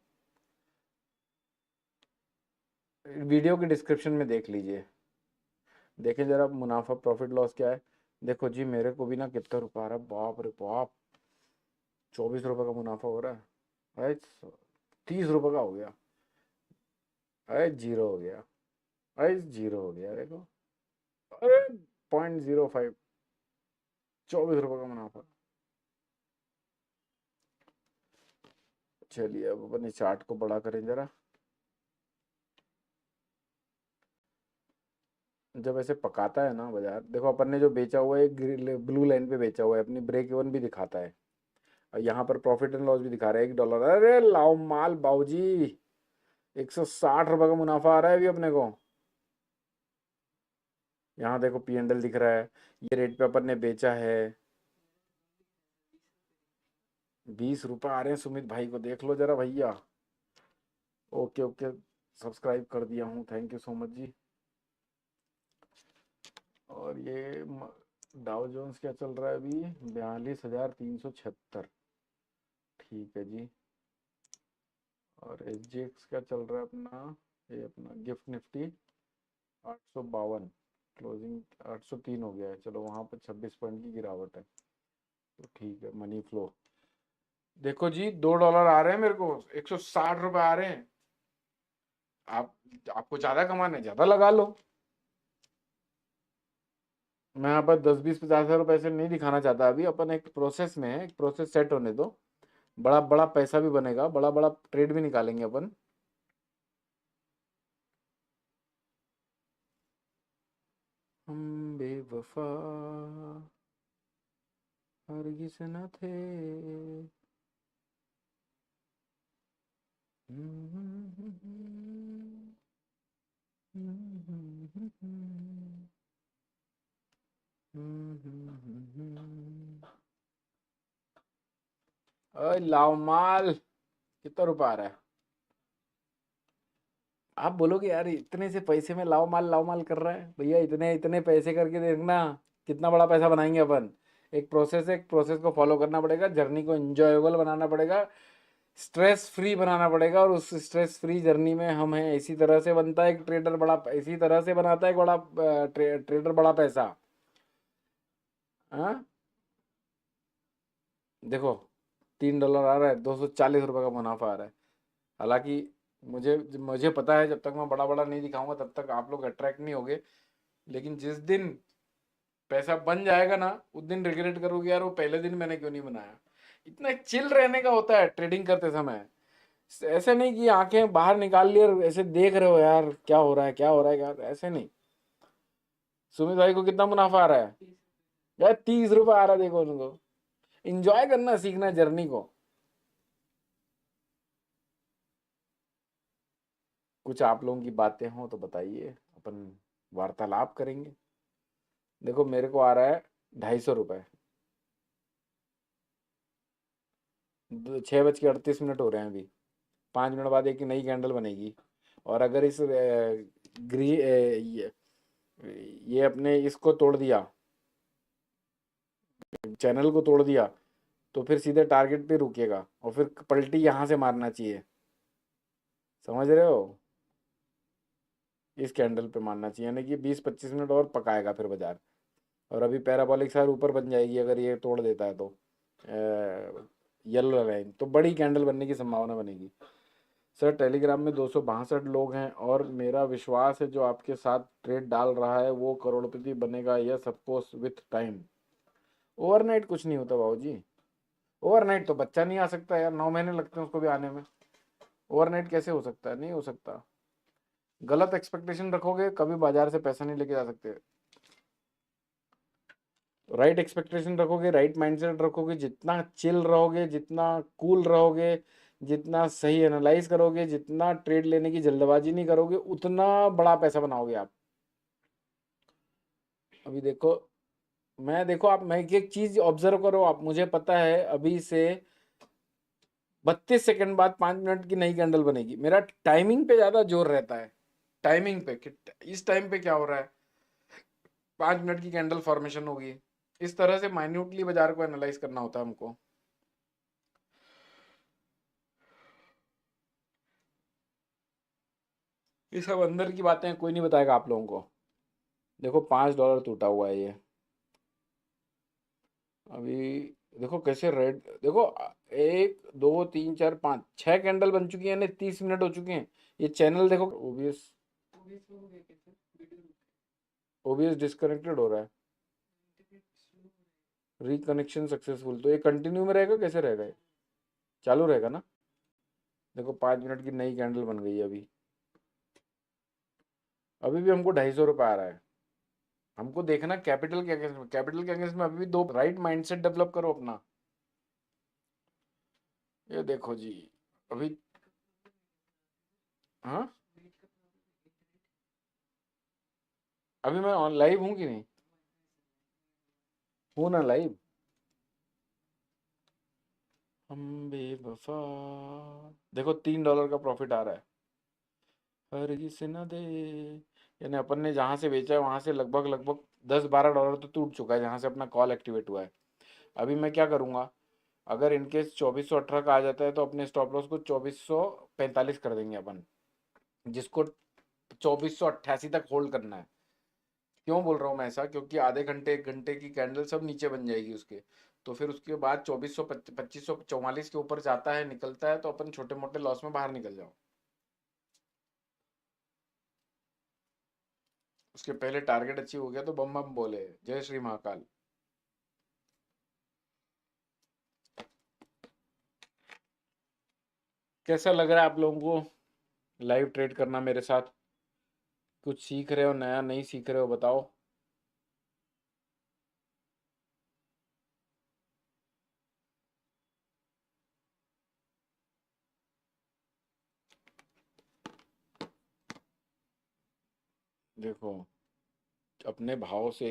वीडियो के डिस्क्रिप्शन में देख लीजिए, देखें जरा मुनाफा प्रॉफिट लॉस क्या है। देखो जी मेरे को भी ना कितना रुपया आ रहा है, बाप रे बाप, 24 रुपये का मुनाफा हो रहा है। अरे 30 रुपये का हो गया, अरे जीरो हो गया, अरे जीरो हो गया देखो, अरे 0.05, 24 रुपये का मुनाफा। चलिए अब अपने चार्ट को बड़ा करें जरा। जब ऐसे पकाता है ना बाजार, देखो अपन ने जो बेचा हुआ है ब्लू लाइन पे बेचा हुआ है, अपनी ब्रेक इवन भी दिखाता है, और यहाँ पर प्रॉफिट एंड लॉस भी दिखा रहा है $1। अरे लाओ माल बाबूजी, 160 रुपये का मुनाफा आ रहा है अभी अपने को। यहाँ देखो पी एंडल दिख रहा है, ये रेट पे अपन ने बेचा है, 20 रुपये आ रहे हैं। सुमित भाई को देख लो जरा भैया। ओके ओके, सब्सक्राइब कर दिया हूँ, थैंक यू सो मच जी। और ये डाउ जोन्स क्या चल रहा है अभी, 42,376, ठीक है जी। और SGX क्या चल रहा है अपना, ये अपना गिफ्ट निफ्टी 852, क्लोजिंग 803 हो गया है। चलो वहाँ पर 26 पॉइंट की गिरावट है, तो ठीक है। मनी फ्लो देखो जी, $2 आ रहे हैं मेरे को, 160 रुपये आ रहे हैं। आप, आपको ज्यादा कमाना है ज्यादा लगा लो। मैं यहाँ पर 10, 20, 50 हज़ार रुपए से नहीं दिखाना चाहता अभी, अपन एक प्रोसेस में है, एक प्रोसेस सेट होने दो, बड़ा बड़ा पैसा भी बनेगा, बड़ा बड़ा ट्रेड भी निकालेंगे अपन। हम बेवफा हरगिज़ न थे। ओए लाओ माल, कितना रुपया आ रहा है। आप बोलोगे यार इतने से पैसे में लाओ माल कर रहा है, भैया इतने इतने पैसे करके देखना कितना बड़ा पैसा बनाएंगे अपन। एक प्रोसेस है, एक प्रोसेस को फॉलो करना पड़ेगा, जर्नी को एंजॉयबल बनाना पड़ेगा, स्ट्रेस फ्री बनाना पड़ेगा, और उस स्ट्रेस फ्री जर्नी में हम हैं। इसी तरह से बनता है एक ट्रेडर बड़ा, इसी तरह से बनाता है एक बड़ा ट्रेडर बड़ा पैसा। हाँ देखो, $3 आ रहा है, $240 का मुनाफा आ रहा है। हालांकि मुझे मुझे पता है, जब तक मैं बड़ा बड़ा नहीं दिखाऊंगा तब तक आप लोग अट्रैक्ट नहीं होगे। लेकिन जिस दिन पैसा बन जाएगा ना, उस दिन रिग्रेट करोगे यार वो पहले दिन मैंने क्यों नहीं बनाया। इतना चिल रहने का होता है ट्रेडिंग करते समय। ऐसे नहीं कि आंखें बाहर निकाल ली और ऐसे देख रहे हो यार क्या हो रहा है क्या हो रहा है क्या, ऐसे नहीं। सुमित भाई को कितना मुनाफा आ रहा है? 30 यार $30 आ रहा है, देखो उनको। इंजॉय करना सीखना जर्नी को। कुछ आप लोगों की बातें हो तो बताइए, अपन वार्तालाप करेंगे। देखो मेरे को आ रहा है $250। 6:38 हो रहे हैं अभी। 5 मिनट बाद एक नई कैंडल बनेगी। और अगर इस ये अपने इसको तोड़ दिया, चैनल को तोड़ दिया, तो फिर सीधे टारगेट पे रुकेगा और फिर पलटी यहाँ से मारना चाहिए। समझ रहे हो? इस कैंडल पे मारना चाहिए, यानी कि 20-25 मिनट और पकाएगा फिर बाजार। और अभी पैराबॉलिक सार ऊपर बन जाएगी अगर ये तोड़ देता है तो। येलो लाइन तो बड़ी कैंडल बनने की संभावना बनेगी। सर टेलीग्राम में 262 लोग हैं और मेरा विश्वास है जो आपके साथ ट्रेड डाल रहा है वो करोड़पति बनेगा, यह सबको विथ टाइम। ओवरनाइट कुछ नहीं होता बाबू जी। ओवरनाइट तो बच्चा नहीं आ सकता यार, 9 महीने लगते हैं उसको भी आने में। ओवरनाइट कैसे हो सकता है? नहीं हो सकता। गलत एक्सपेक्टेशन रखोगे कभी बाजार से पैसा नहीं लेके जा सकते। राइट एक्सपेक्टेशन रखोगे, राइट माइंडसेट रखोगे, जितना चिल रहोगे, जितना कूल रहोगे, जितना सही एनालाइज करोगे, जितना ट्रेड लेने की जल्दबाजी नहीं करोगे, उतना बड़ा पैसा बनाओगे आप। अभी देखो, देखो आप, मैं एक चीज ऑब्जर्व करो आप, मुझे पता है अभी से 32 सेकंड बाद 5 मिनट की नई कैंडल बनेगी। मेरा टाइमिंग पे ज्यादा जोर रहता है। टाइमिंग पे कि इस टाइम पे क्या हो रहा है। 5 मिनट की कैंडल फॉर्मेशन होगी। इस तरह से माइन्यूटली बाजार को एनालाइज करना होता है हमको। ये सब अंदर की बातें कोई नहीं बताएगा आप लोगों को। देखो $5 टूटा हुआ है ये अभी। देखो कैसे रेड, देखो 1 2 3 4 5 6 कैंडल बन चुकी है, यानी 30 मिनट हो चुके हैं। ये चैनल देखो, ओबीएस ओबीएस हो गया क्या सर? वीडियो ओबीएस डिस्कनेक्टेड हो रहा है। इंटरनेट स्लो हो रहा रिकनेक्शन सक्सेसफुल, तो ये कंटिन्यू में रहेगा कैसे रहेगा ये? चालू रहेगा ना। देखो 5 मिनट की नई कैंडल बन गई है अभी। अभी भी हमको $250 आ रहा है। हमको देखना कैपिटल के अगेंस्ट में, कैपिटल के अगेंस्ट में अभी भी दो। राइट माइंडसेट डेवलप करो अपना। ये देखो जी अभी। हाँ है। वेट का प्रॉब्लम है, इंटरनेट अभी मैं ऑन लाइव हूँ कि नहीं? हूँ ना लाइव। हम बेवफा। देखो $3 का प्रॉफिट आ रहा है। हरगिज़ न दे, यानी अपन ने जहां से बेचा है वहां से लगभग लगभग $10-12 तो टूट चुका है जहां से अपना कॉल एक्टिवेट हुआ है। अभी मैं क्या करूंगा, अगर इनकेस 2418 का आ जाता है तो अपने स्टॉप लॉस को 2445 कर देंगे अपन, जिसको 2488 तक होल्ड करना है। क्यों बोल रहा हूँ मैं ऐसा, क्योंकि आधे घंटे 1 घंटे की कैंडल सब नीचे बन जाएगी उसके। तो फिर उसके बाद 2544 के ऊपर जाता है निकलता है तो अपन छोटे मोटे लॉस में बाहर निकल जाओ। उसके पहले टारगेट अचीव हो गया तो बम बम बोले जय श्री महाकाल। कैसा लग रहा है आप लोगों को लाइव ट्रेड करना मेरे साथ? कुछ सीख रहे हो नया, नहीं सीख रहे हो बताओ। देखो अपने भाव से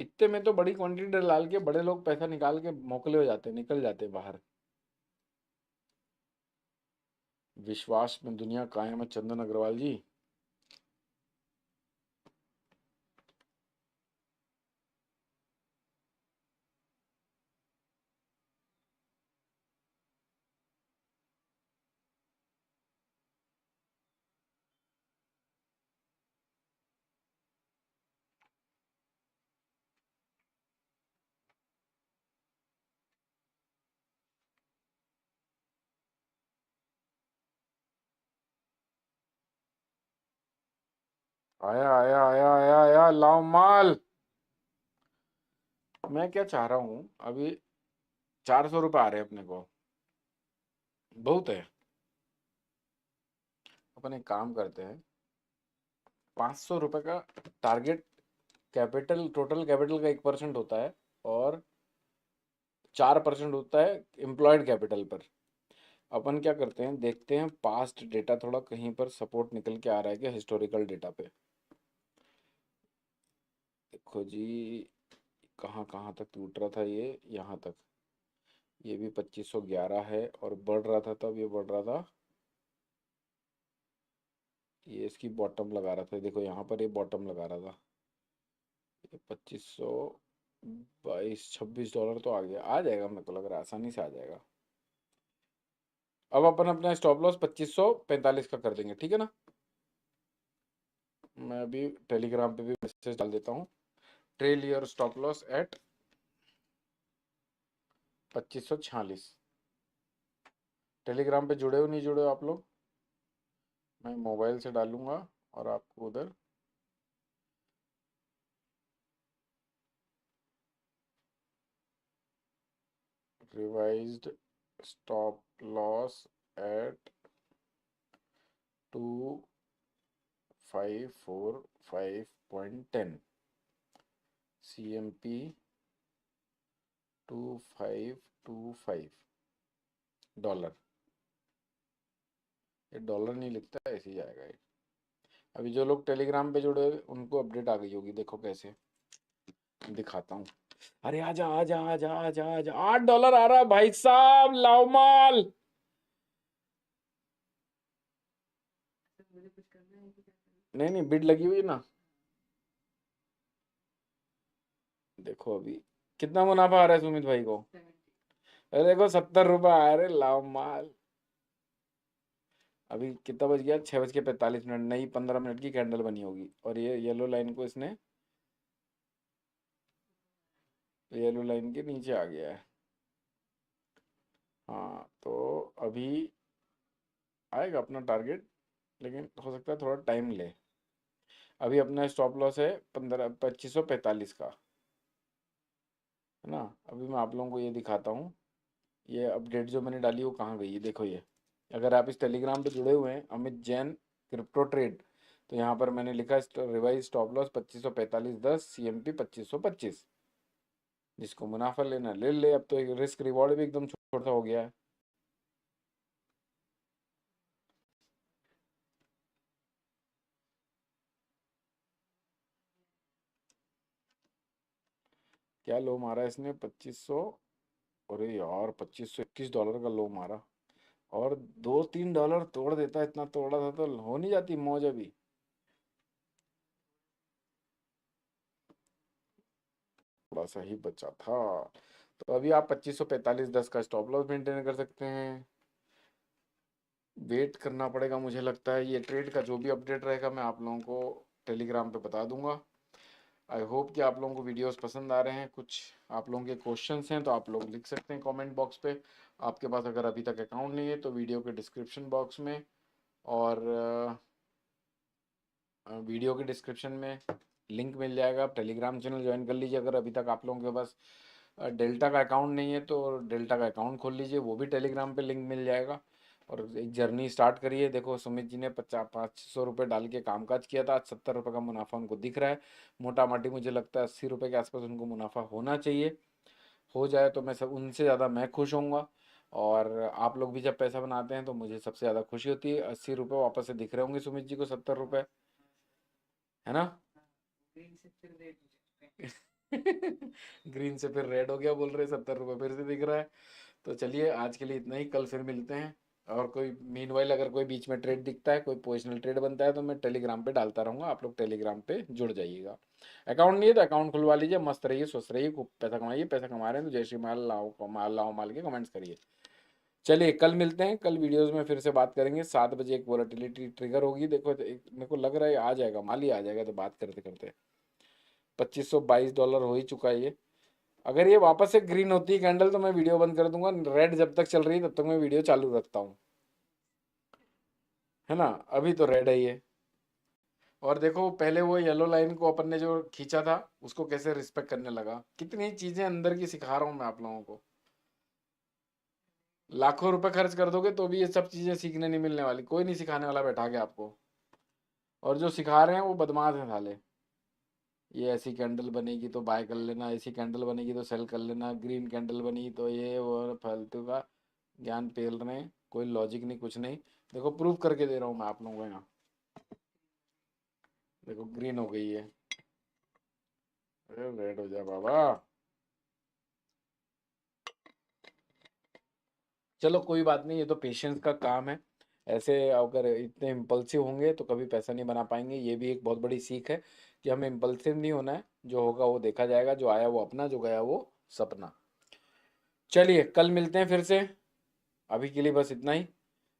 इतने में तो बड़ी क्वांटिटी डाल के बड़े लोग पैसा निकाल के मोकले हो जाते, निकल जाते बाहर। विश्वास में दुनिया कायम है चंदन अग्रवाल जी। आया आया आया आया आया, लाओ माल। मैं क्या चाह रहा हूँ अभी, 400 रुपये आ रहे हैं अपने को, बहुत है। अपन एक काम करते हैं, 500 रुपये का टारगेट कैपिटल, टोटल कैपिटल का 1% होता है और 4% होता है एम्प्लॉयड कैपिटल पर। अपन क्या करते हैं, देखते हैं पास्ट डेटा थोड़ा कहीं पर सपोर्ट निकल के आ रहा है क्या हिस्टोरिकल डेटा पे। देखो जी, कहाँ कहाँ तक टूट रहा था ये, यहाँ तक। ये भी 2511 है और बढ़ रहा था, तब ये बढ़ रहा था। ये इसकी बॉटम लगा रहा था, देखो यहाँ पर ये बॉटम लगा रहा था। ये 2522-26 डॉलर तो आ गया, आ जाएगा, मेरे को लग रहा है आसानी से आ जाएगा। अब अपन अपना स्टॉप लॉस 2545 का कर देंगे, ठीक है ना। मैं अभी टेलीग्राम पे भी मैसेज डाल देता हूँ, trail your stop loss at 2546। Telegram पे जुड़े हो नहीं जुड़े हो आप लोग, मैं मोबाइल से डालूंगा और आपको उधर revised stop loss at 2545.10 CMP 2525 dollar. ये डॉलर नहीं लिखता है, ऐसे ही जाएगा ये। अभी जो लोग टेलीग्राम पे जुड़े हुए उनको अपडेट आ गई होगी, देखो कैसे दिखाता हूँ। अरे आजा आजा आजा आजा आजा, $8 आ रहा है भाई साहब, लाओ माल। सर मुझे कुछ करना है कि क्या करना नहीं नहीं, बिड लगी हुई है ना। देखो अभी कितना मुनाफा आ रहा है सुमित भाई को। है? 70। अरे देखो 70 रुपये आ रहे, लाओ माल। अभी कितना बज गया, 6:45, नई 15 मिनट की कैंडल बनी होगी और ये येलो लाइन को इसने, येलो लाइन के नीचे आ गया है। हाँ तो अभी आएगा अपना टारगेट, लेकिन हो सकता है थोड़ा टाइम ले। अभी अपना स्टॉप लॉस है 2545 का, है ना। अभी मैं आप लोगों को ये दिखाता हूँ, ये अपडेट जो मैंने डाली वो कहाँ गई है, देखो ये। अगर आप इस टेलीग्राम पे जुड़े हुए हैं, अमित जैन क्रिप्टो ट्रेड, तो यहाँ पर मैंने लिखा है रिवाइज स्टॉप लॉस 2545.10 CMP 2525। जिसको मुनाफा लेना ले ले, अब तो एक रिस्क रिवॉर्ड भी एकदम छोटा हो गया है। क्या लो मारा इसने, 2500। अरे यार, $2521 का लो मारा। और 2-3 डॉलर तोड़ देता, इतना तोड़ा था तो हो नहीं जाती मौज अभी। थोड़ा सा ही बचा था। तो अभी आप 2545.10 का स्टॉप लॉस मेंटेन कर सकते हैं। वेट करना पड़ेगा, मुझे लगता है ये ट्रेड का जो भी अपडेट रहेगा मैं आप लोगों को टेलीग्राम पे बता दूंगा। आई होप कि आप लोगों को वीडियोस पसंद आ रहे हैं। कुछ आप लोगों के क्वेश्चंस हैं तो आप लोग लिख सकते हैं कमेंट बॉक्स पे। आपके पास अगर अभी तक अकाउंट नहीं है तो वीडियो के डिस्क्रिप्शन बॉक्स में और वीडियो के डिस्क्रिप्शन में लिंक मिल जाएगा, आप टेलीग्राम चैनल ज्वाइन कर लीजिए। अगर अभी तक आप लोगों के पास डेल्टा का अकाउंट नहीं है तो डेल्टा का अकाउंट खोल लीजिए, वो भी टेलीग्राम पे लिंक मिल जाएगा। और एक जर्नी स्टार्ट करिए। देखो सुमित जी ने 500 रुपये डाल के कामकाज किया था, आज 70 रुपये का मुनाफा उनको दिख रहा है। मोटा माटी मुझे लगता है 80 रुपये के आसपास उनको मुनाफा होना चाहिए। हो जाए तो मैं सब उनसे ज़्यादा मैं खुश होऊंगा। और आप लोग भी जब पैसा बनाते हैं तो मुझे सबसे ज़्यादा खुशी होती है। 80 रुपये वापस से दिख रहे होंगे सुमित जी को, 70 रुपये, है ना। ग्रीन से फिर रेड हो चुका है। ग्रीन से फिर रेड हो गया बोल रहे, 70 रुपये फिर से दिख रहा है। तो चलिए आज के लिए इतना ही, कल फिर मिलते हैं। और कोई मीनवाइल अगर कोई बीच में ट्रेड दिखता है, कोई पोजिशनल ट्रेड बनता है तो मैं टेलीग्राम पे डालता रहूँगा, आप लोग टेलीग्राम पे जुड़ जाइएगा। अकाउंट नहीं है तो अकाउंट खुलवा लीजिए, मस्त रहिए, स्वस्थ रहिए, खूब पैसा कमाइए। पैसा कमा रहे हैं तो जय श्री माल लाओ माल, लाओ माल के कमेंट्स करिए। चलिए कल मिलते हैं, कल वीडियोस में फिर से बात करेंगे। 7 बजे एक वोलेटिलिटी ट्रिगर होगी, देखो मेरे को लग रहा है आ जाएगा, माल ही आ जाएगा। तो बात करते करते $2522 हो ही चुका है ये। अगर ये वापस से ग्रीन होती है कैंडल तो मैं वीडियो बंद कर दूंगा। रेड जब तक चल रही है तब तक मैं वीडियो चालू रखता हूँ, है ना। अभी तो रेड है ये। और देखो पहले वो येलो लाइन को अपन ने जो खींचा था उसको कैसे रिस्पेक्ट करने लगा। कितनी चीजें अंदर की सिखा रहा हूँ मैं आप लोगों को। लाखों रुपए खर्च कर दोगे तो भी ये सब चीजें सीखने नहीं मिलने वाली, कोई नहीं सिखाने वाला बैठा के आपको। और जो सिखा रहे हैं वो बदमाश हैं साले। ये ऐसी कैंडल बनेगी तो बाय कर लेना, ऐसी कैंडल बनेगी तो सेल कर लेना, ग्रीन कैंडल बनी तो ये वो फालतू का ज्ञान पेल रहे हैं, कोई लॉजिक नहीं कुछ नहीं। देखो प्रूव करके दे रहा हूँ मैं आप लोगों को यहाँ। देखो ग्रीन हो गई है, अरे रेड हो जा बाबा। चलो कोई बात नहीं, ये तो पेशेंस का काम है। ऐसे अगर इतने इम्पल्सिव होंगे तो कभी पैसा नहीं बना पाएंगे। ये भी एक बहुत बड़ी सीख है कि हमें इम्पल्सिव नहीं होना है। जो होगा वो देखा जाएगा, जो आया वो अपना, जो गया वो सपना। चलिए कल मिलते हैं फिर से। अभी के लिए बस इतना ही।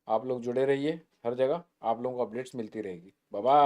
आप लोग जुड़े रहिए, हर जगह आप लोगों को अपडेट्स मिलती रहेगी। Bye bye.